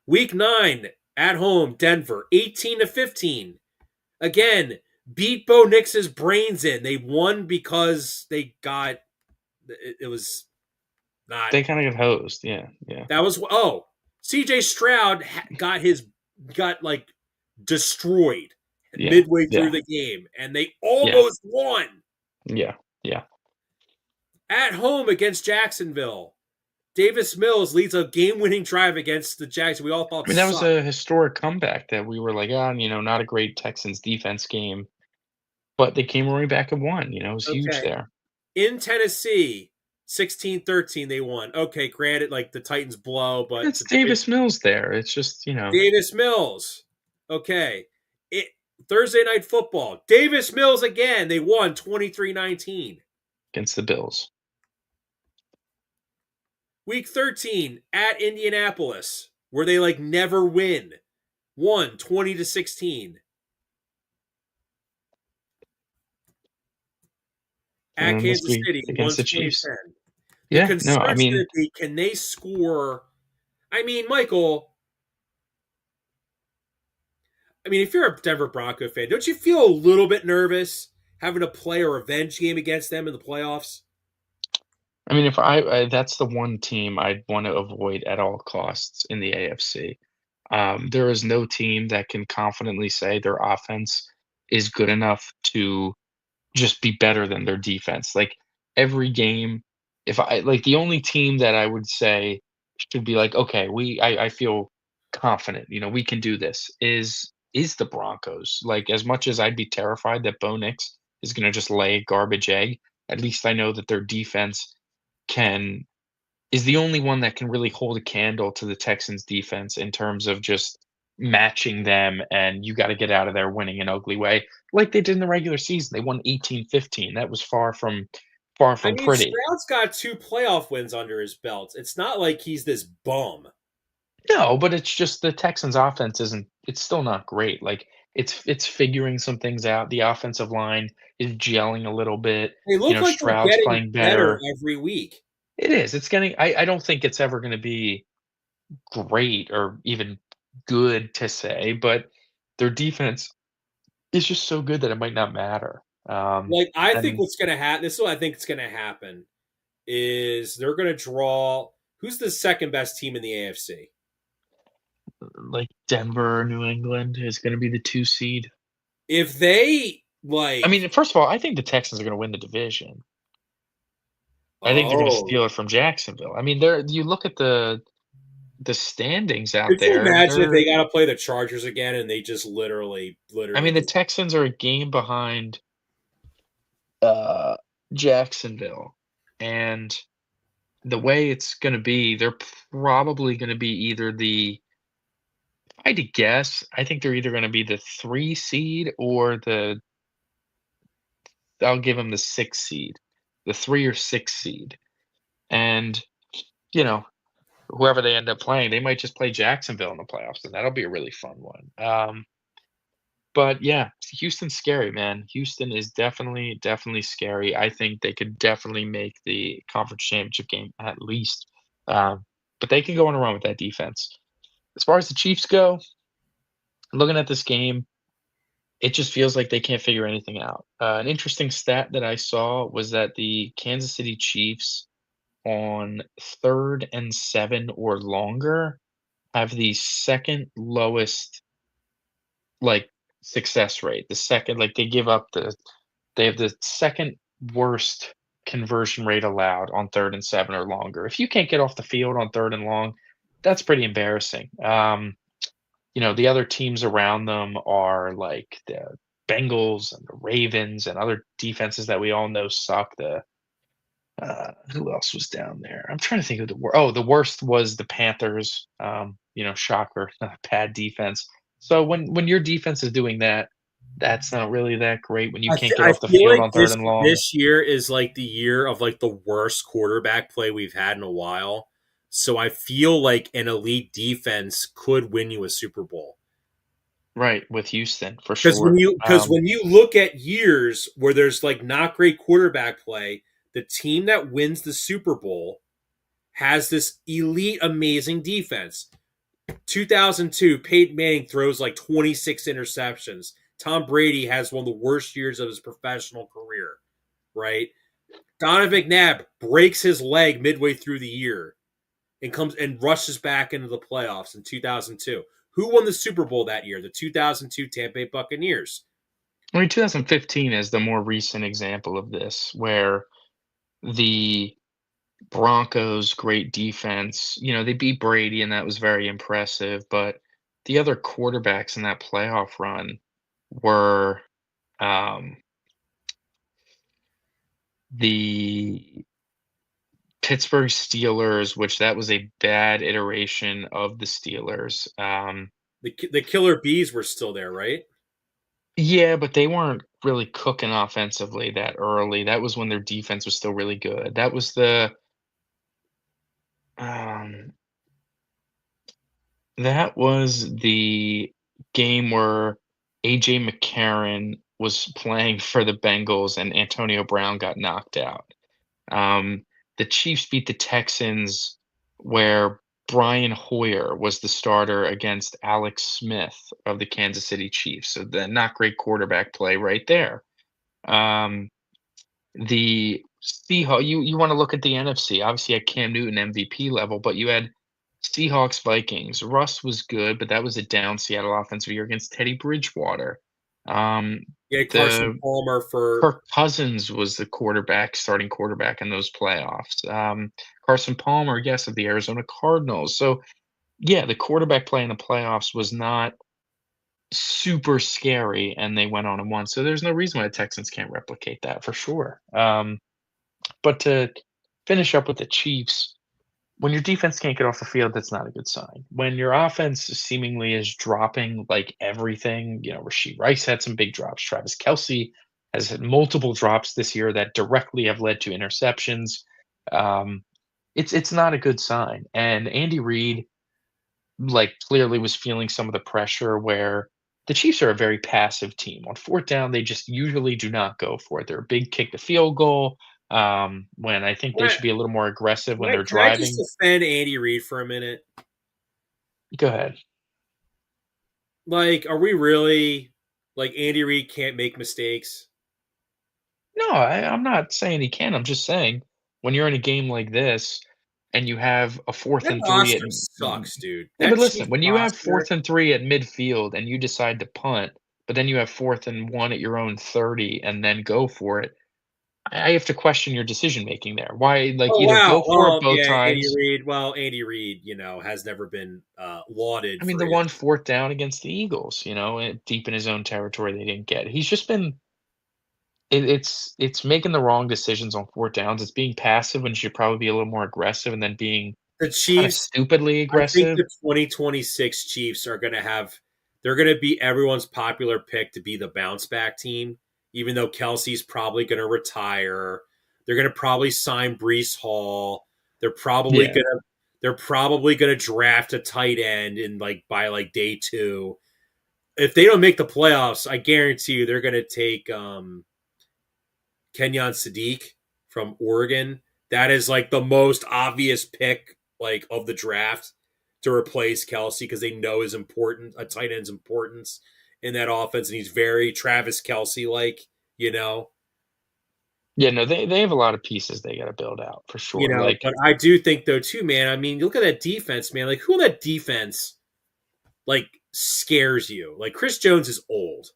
Week 9, at home, Denver, 18-15. Again, beat Bo Nix's brains in. They won because they got it was not They kinda got hosed, yeah, yeah, that was CJ Stroud got like destroyed yeah, midway through yeah, the game and they yeah, almost won yeah, yeah. at home against Jacksonville. Davis Mills leads a game-winning drive against the Jags we all I thought mean, that was sucked. a historic comeback that we were like, "Ah, not a great Texans defense game," but they came right back and won, it was huge Okay. there. In Tennessee, 16-13 they won. Okay, granted like the Titans blow, but It's the Davis Mills there, it's just, Davis Mills. Okay. It Thursday night football. Davis Mills again. They won 23-19. against the Bills. Week 13 at Indianapolis, where they like never win. Won 20-16. At And this Kansas week City, won against the 20 Chiefs. 10. The Yeah, no, I concern's going mean to be can they score? I mean, Michael, if you're a Denver Bronco fan, don't you feel a little bit nervous having to play a revenge game against them in the playoffs? if that's the one team I'd wanna avoid at all costs in the AFC. There is no team that can confidently say their offense is good enough to just be better than their defense. Like, every game, if I like, the only team that I would say should be like, "Okay, I feel confident, we can do this," is the Broncos. Like, as much as I'd be terrified that Bo Nix is gonna just lay a garbage egg, at least I know that their defense can is the only one that can really hold a candle to the Texans defense in terms of just matching them, and you gotta get out of there winning an ugly way, like they did in the regular season. They won 18-15. That was far from pretty. Stroud's got 2 playoff wins under his belt. It's not like he's this bum. No, but it's just the Texans' offense isn't it's still not great. Like, it's figuring some things out. The offensive line is gelling a little bit. They You look know, like they're Stroud's getting playing better better. every week. It is. It's getting I don't think it's ever gonna be great or even good to say, but their defense is just so good that it might not matter. Like, I think And what's gonna happen. This is what I think is gonna happen is they're gonna draw. Who's the second best team in the AFC? like Denver, New England is gonna be the 2 seed. If they I like, mean, first of all, I think the Texans are gonna win the division. I think they're gonna oh, steal it from Jacksonville. I mean, they're you look at the standings out could you there, imagine if they they're got to play the Chargers again and they just I literally mean, the just Texans are a game behind, uh, Jacksonville, and the way it's gonna be, they're probably gonna be either the if I had to guess, I think they're either gonna be the 3 seed or the I'll give them the 6 seed, the 3 or 6 seed, and, you know, whoever they end up playing, they might just play Jacksonville in the playoffs, and that'll be a really fun one. But yeah, Houston's scary, man. Houston is definitely scary. I think they could definitely make the conference championship game at least. But they can go on a run with that defense. As far as the Chiefs go, looking at this game, it just feels like they can't figure anything out. An interesting stat that I saw was that the Kansas City Chiefs on 3rd and 7 or longer have the second lowest like success rate. The second like they have the second worst conversion rate allowed on 3rd and 7 or longer. If you can't get off the field on 3rd and long, that's pretty embarrassing. You know, the other teams around them are like the Bengals and the Ravens and other defenses that we all know suck. Who else was down there? I'm trying to think of the worst was the Panthers. You know, shocker, bad defense. So when your defense is doing that, that's not really that great when you can't get I off the feel field like on 3rd and long. this year is like the year of like the worst quarterback play we've had in a while. So I feel like an elite defense could win you a Super Bowl. Right, with Houston for Because sure. when you look at years where there's like not great quarterback play, the team that wins the Super Bowl has this elite, amazing defense. 2002, Peyton Manning throws like 26 interceptions. Tom Brady has one of the worst years of his professional career, right? Donovan McNabb breaks his leg midway through the year and comes and rushes back into the playoffs in 2002. Who won the Super Bowl that year? The 2002 Tampa Bay Buccaneers. I mean, 2015 is the more recent example of this, where the Broncos' great defense, you know, they beat Brady, and that was very impressive, but the other quarterbacks in that playoff run were, um, the Pittsburgh Steelers, which that was a bad iteration of the Steelers. The Killer Bees were still there, right? Yeah, but they weren't really cooking offensively that early. That was when their defense was still really good. Um, that was the game where AJ McCarron was playing for the Bengals and Antonio Brown got knocked out. Um, the Chiefs beat the Texans where Brian Hoyer was the starter against Alex Smith of the Kansas City Chiefs. So the not great quarterback play right there. Um, the Seahawks, you want to look at the NFC. Obviously, you had Cam Newton MVP level, but you had Seahawks Vikings. Russ was good, but that was a down Seattle offensive year against Teddy Bridgewater. Um, Yeah, Carson the Palmer for Kirk Cousins was the starting quarterback in those playoffs. Carson Palmer, yes, of the Arizona Cardinals. So, yeah, the quarterback play in the playoffs was not super scary, and they went on and won. So there's no reason why the Texans can't replicate that for sure. But to finish up with the Chiefs, when your defense can't get off the field, that's not a good sign. When your offense seemingly is dropping like everything, you know, Rasheed Rice had some big drops. Travis Kelsey has had multiple drops this year that directly have led to interceptions. Um, it's not a good sign. And Andy Reid, like, clearly was feeling some of the pressure where the Chiefs are a very passive team. On 4th down, they just usually do not go for it. They're a big kick the field goal, when I think they What? should be a little more aggressive when they're Can I just driving. defend Andy Reid for a minute? Go ahead. Like, are we really like Andy Reid can't make mistakes? No, I'm not saying he can, I'm just saying when you're in a game like this and you have a 4th That and 3 at roster sucks, dude. yeah, but That listen, Chiefs when you have roster. 4th and 3 at midfield and you decide to punt, but then you have 4th and 1 at your own 30 and then go for it, I have to question your decision making there. Why, like, Oh either wow. go for it Well, both yeah, Andy times. Reid. Well, Andy Reid, has never been lauded I mean, for the his. one 4th down against the Eagles, deep in his own territory they didn't get. He's just been it's making the wrong decisions on 4th downs. It's being passive when you should probably be a little more aggressive and then being The kinda Chiefs. stupidly I think aggressive. the 2026 Chiefs are going to have. They're going to be everyone's popular pick to be the bounce back team, even though Kelsey's probably going to retire. They're going to probably sign Brees Hall. They're probably Yeah. going to. They're probably going to draft a tight end in like by like day two. If they don't make the playoffs, I guarantee you they're going to take Kenyon Sadiq from Oregon. That is like the most obvious pick like of the draft to replace Kelsey because they know his important a tight end's importance in that offense, and he's very Travis Kelsey like, you know. Yeah, no, they have a lot of pieces they gotta build out for sure, like, But I do think though too, man. I mean, look at that defense, man. Like who on that defense like scares you? Like Chris Jones is old.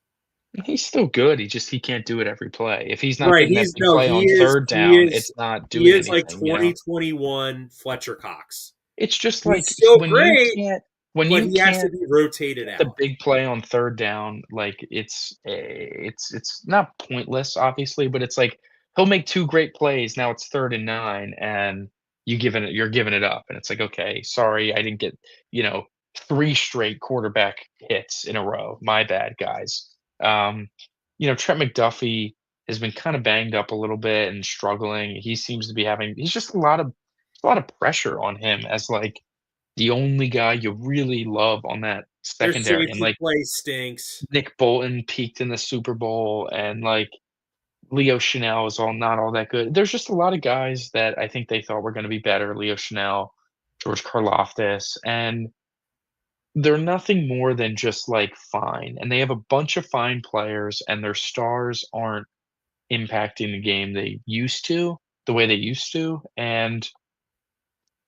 he's still good, he can't do it every play. If he's not Right. getting that He's big no, play on 3rd down, it's not he doing is like anything. 2021 Fletcher Cox. It's just He's like still great, when but you he has to can't be rotated get the out. big play on 3rd down, like, it's not pointless, obviously, but it's like, he'll make 2 great plays, now it's 3rd and 9, and you're giving it up, and it's like, "Okay, sorry, I didn't get, you know, 3 straight quarterback hits in a row. My bad, guys." Um, Trent McDuffie has been kinda banged up a little bit and struggling. He seems to be having he's just a lot of pressure on him as, like, the only guy you really love on that Their secondary, and, safety like, play stinks. Nick Bolton peaked in the Super Bowl, and, like, Leo Chenal is all not all that good. There's just a lot of guys that I think they thought were gonna be better, Leo Chenal, George Karlaftis, and they're nothing more than just, like, fine, and they have a bunch of fine players, and their stars aren't impacting the game the way they used to, and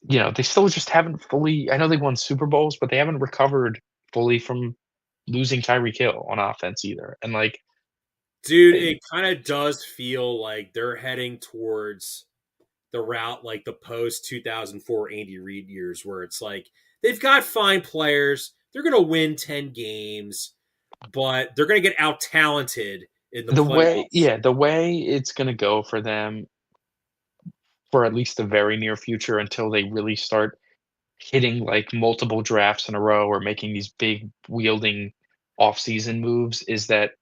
they still just haven't fully I know they won Super Bowls, but they haven't recovered fully from losing Tyreek Hill on offense either, and, like, Dude, eh, it kind of does feel like they're heading towards the route like the post 2004 Andy Reid years where it's like they've got fine players, they're going to win 10 games, but they're going to get out talented in the playoffs. the way it's gonna go for them for at least the very near future until they really start hitting, like, multiple drafts in a row or making these big wielding off-season moves is that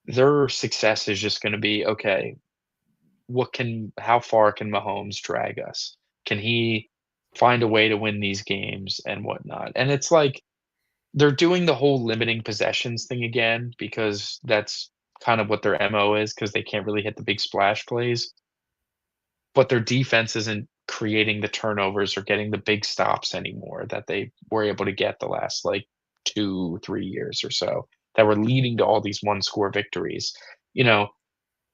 their success is just gonna be, "Okay, how far can Mahomes drag us? Can he find a way to win these games and whatnot?" And it's like they're doing the whole limiting possessions thing again because that's kind of what their MO is because they can't really hit the big splash plays, but their defense isn't creating the turnovers or getting the big stops anymore that they were able to get the last, like, 2, 3 years or so that were leading to all these one-score victories. You know,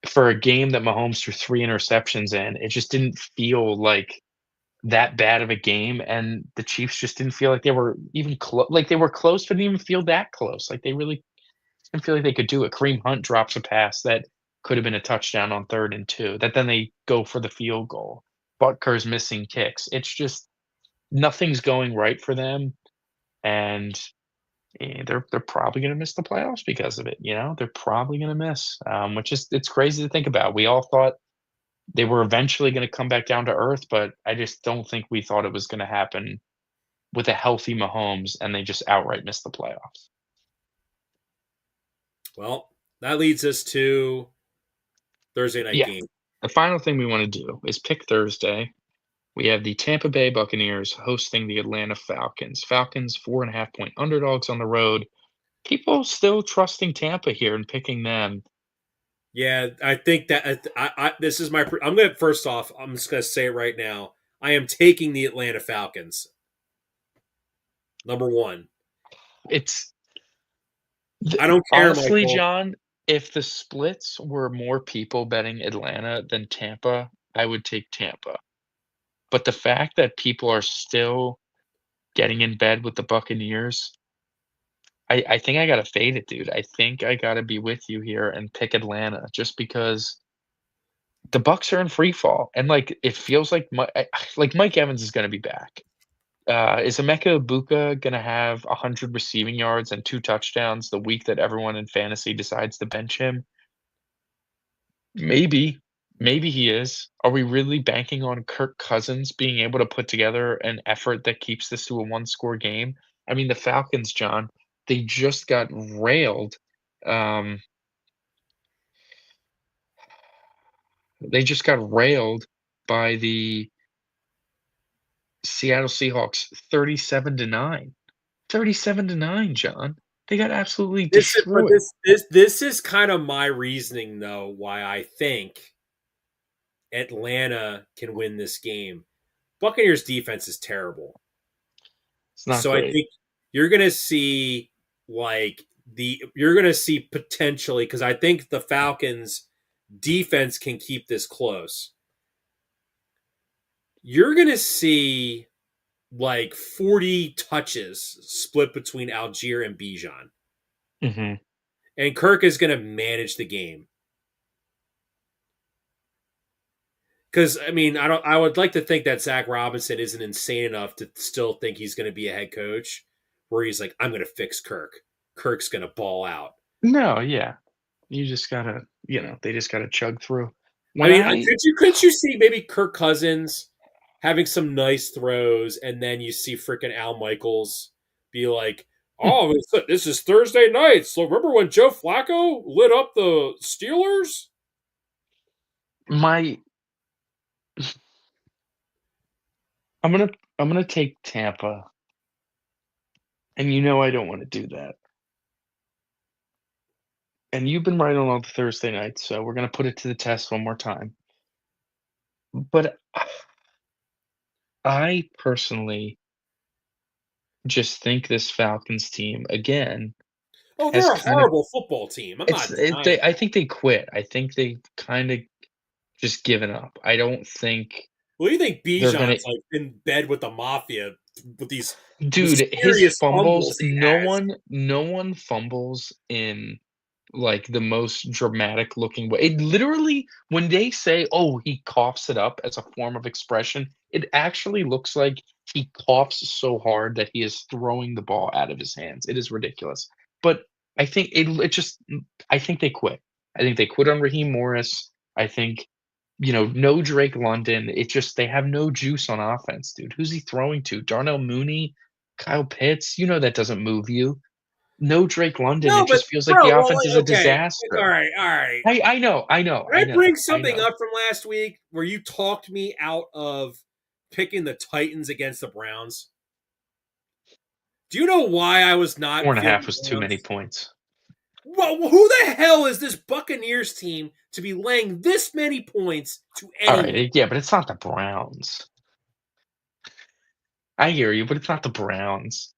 for a game that Mahomes threw 3 interceptions in, it just didn't feel like that bad of a game, and the Chiefs just didn't feel like they were even like, they were close, but didn't even feel that close, like, they really didn't feel like they could do it. Kareem Hunt drops a pass that could have been a touchdown on 3rd and 2, that then they go for the field goal. Butker's missing kicks. It's just nothing's going right for them, and, they're probably gonna miss the playoffs because of it. They're probably gonna miss, which is it's crazy to think about. We all thought they were eventually gonna come back down to earth, but I just don't think we thought it was gonna happen with a healthy Mahomes, and they just outright missed the playoffs. Well, that leads us to Thursday night Yeah. game. The final thing we wanna do is pick Thursday. We have the Tampa Bay Buccaneers hosting the Atlanta Falcons. Falcons 4.5 point underdogs on the road. People still trusting Tampa here and picking them. Yeah, I think that this is my. I'm gonna first off. I'm just gonna say it right now. I am taking the Atlanta Falcons. Number one. It's I don't care, honestly, Michael. John, if the splits were more people betting Atlanta than Tampa, I would take Tampa. But the fact that people are still getting in bed with the Buccaneers, I think I gotta fade it, dude. I think I gotta be with you here and pick Atlanta just because the Bucks are in free fall, and, like, it feels like like, Mike Evans is gonna be back. Is Emeka Egbuka gonna have 100 receiving yards and 2 touchdowns the week that everyone in fantasy decides to bench him? Maybe. Maybe he is. Are we really banking on Kirk Cousins being able to put together an effort that keeps this to a one-score game? I mean, the Falcons, John, they just got railed, um, they just got railed by the Seattle Seahawks 37 to 9. 37 to 9, John. They got absolutely This is, but destroyed. this is kind of my reasoning though why I think Atlanta can win this game. Buccaneers defense is terrible. It's not So I great. think you're going to see you're going to see potentially cuz I think the Falcons defense can keep this close. You're going to see like 40 touches split between Algier and Bijan. Mhm. And Kirk is going to manage the game. Because I mean, I don't. I would like to think that Zach Robinson isn't insane enough to still think he's going to be a head coach, where he's like, "I'm going to fix Kirk. Kirk's going to ball out." No, yeah. You just gotta they just gotta chug through. I When mean, I couldn't you see maybe Kirk Cousins having some nice throws, and then you see freaking Al Michaels be like, "Oh, this is Thursday night. So remember when Joe Flacco lit up the Steelers?" my I'm gonna I'm gonna take Tampa, and I don't wanna do that. And you've been right on all the Thursday nights, so we're gonna put it to the test one more time. But I personally just think this Falcons team, again, Oh, has they're a kinda horrible football team. I'm not denying they I that. think they quit. I think they kinda just given up. I don't think Well, you think they're gonna. Bijan's like in bed with the mafia with these Dude, his mysterious fumbles, fumbles he has? no one fumbles in, like, the most dramatic looking way. It literally when they say, "Oh, he coughs it up as a form of expression," it actually looks like he coughs so hard that he is throwing the ball out of his hands. It is ridiculous. But I think it just I think they quit. I think they quit on Raheem Morris. I think no Drake London. It just they have no juice on offense, dude. Who's he throwing to? Darnell Mooney, Kyle Pitts. You know that doesn't move you. No Drake London. No, It but just feels like the bro, well, offense like, is a okay, all disaster. right, all right. I know, I know, Can I I bring know, I something know. up from last week where you talked me out of picking the Titans against the Browns? Do you know why I was Four not and a half feeling was too many Browns? points. Well, who the hell is this Buccaneers team to be laying this many points to All anyone? right, yeah, but it's not the Browns. I hear you, but it's not the Browns.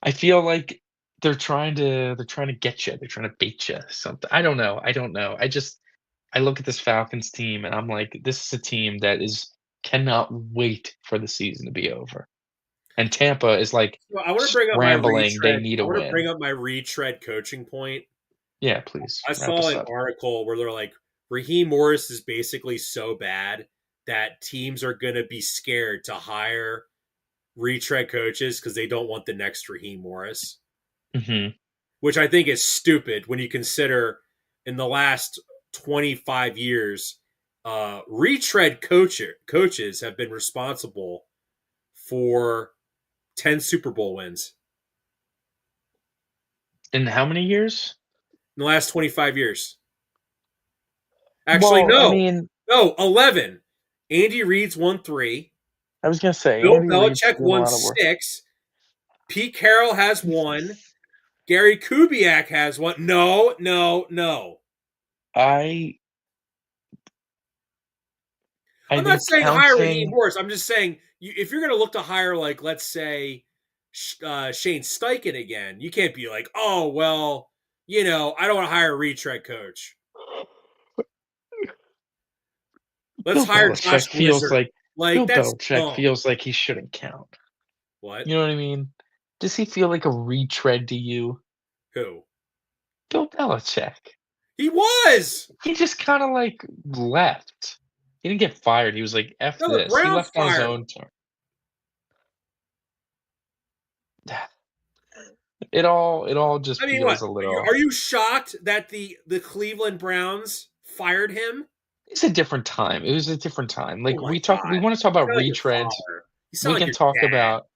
I feel like they're trying to get you. They're trying to bait you. Something. I don't know. I don't know. I look at this Falcons team and I'm like, this is a team that is cannot wait for the season to be over. And Tampa is like So I want to bring up my scrambling. They retread. need I a want to bring win. up my retread coaching point. Yeah, please I wrap saw us an up. article where they're like, Raheem Morris is basically so bad that teams are going to be scared to hire retread coaches because they don't want the next Raheem Morris, Hmm. which I think is stupid when you consider in the last 25 years, coaches have been responsible for 10 Super Bowl wins In how many years? in the last 25 years. Actually, Well, I no, mean, no, 11. Andy Reid's won 3. I was gonna say Bill Andy Reid's Belichick doing a won lot of work. 6. Pete Carroll has 1. Gary Kubiak has 1. No, no, no. I I'm not think saying hire Raheem counting Morris. I'm just saying if you're going to look to hire, like, let's say, Shane Steichen again, you can't be like, oh, well, I don't want to hire a retread coach. Let's Bill hire Belichick Josh feels Blizzard. like Like, Bill that's Belichick dumb. feels like he shouldn't count. What? You know what I mean? Does he feel like a retread to you? Who? Bill Belichick. He was. He just kinda, like, left. He didn't get fired, he was like, "F No, the this." He Browns left on his fired him. own term. It all just I mean, feels what? a Are you, little. are you shocked that the Cleveland Browns fired him? It's a different time, it was a different time, Oh like, my god! we wanna talk You about sound like your retreads, father. You sound we like can your talk dad. about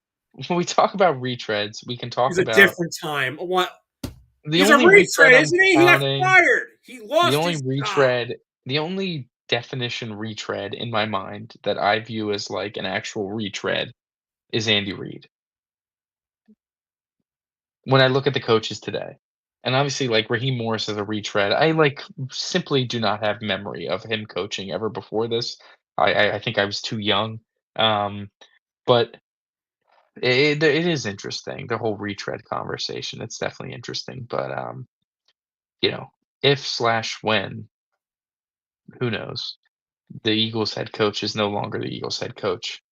when we talk about retreads, we can talk He's a about different time. What? the He's a only retread retread, I'm isn't he? He got counting. fired. He The lost only his job. retread the only definition retread in my mind that I view as, like, an actual retread is Andy Reid. When I look at the coaches today, and obviously, like, Raheem Morris is a retread, I, like, simply do not have memory of him coaching ever before this. I think I was too young, but it is interesting, the whole retread conversation, it's definitely interesting, but, you know, if/when, who knows? The Eagles head coach is no longer the Eagles head coach.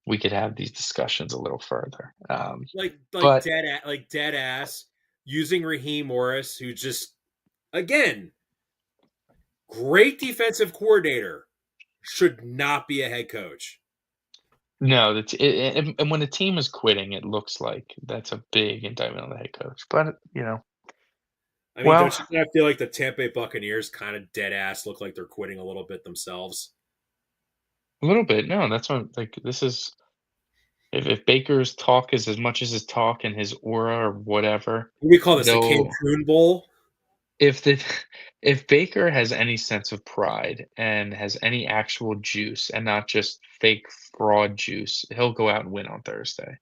We could have these discussions a little further, Like but dead ass using Raheem Morris, who just again great defensive coordinator, should not be a head coach. no, that's and when a team is quitting, it looks like that's a big indictment on the head coach. But, I mean, well, don't you kind of feel like the Tampa Bay Buccaneers kind of dead ass look like they're quitting a little bit themselves? a little bit. No, that's what like this is if Baker's talk is as much as his talk and his aura or whatever, What do we call this? The though Cancun Bowl? if the if Baker has any sense of pride and has any actual juice and not just fake fraud juice, he'll go out and win on Thursday.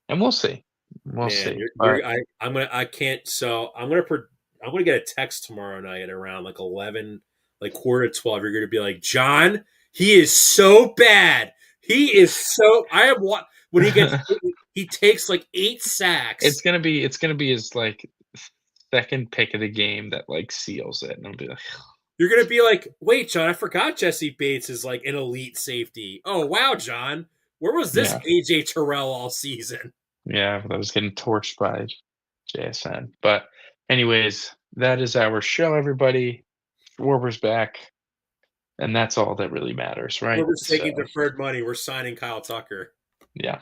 And we'll see. We'll Man, see. But I can't. So I'm gonna get a text tomorrow night around like 11, like quarter to 12. You're gonna be like, John, he is so bad. He is so. I have what when he takes like 8 sacks. it's gonna be his like second pick of the game that like seals it, and I'll be like, You're gonna be like, wait, John, I forgot Jesse Bates is like an elite safety. Oh wow, John, where was this yeah, AJ Terrell all season? yeah, but I was getting torched by JSN. But anyways, that is our show, everybody. Schwarber's back, and that's all that really matters, right? Whoever's taking So deferred money, we're signing Kyle Tucker. yeah.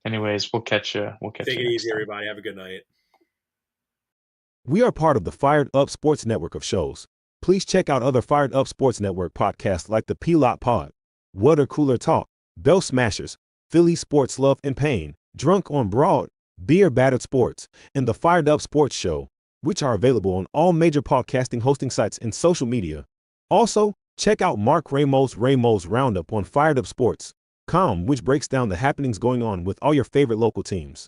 Anyways, we'll catch you. We'll catch Take you it next easy, time. everybody. Have a good night. We are part of the Fired Up Sports Network of shows. Please check out other Fired Up Sports Network podcasts like the P-Lot Pod, Water Cooler Talk, Bell Smashers, Philly Sports Love and Pain, Drunk on Broad, Beer Battered Sports, and the Fired Up Sports Show, which are available on all major podcasting hosting sites and social media. Also, check out Mark Ramos' Roundup on firedupsports.com, which breaks down the happenings going on with all your favorite local teams.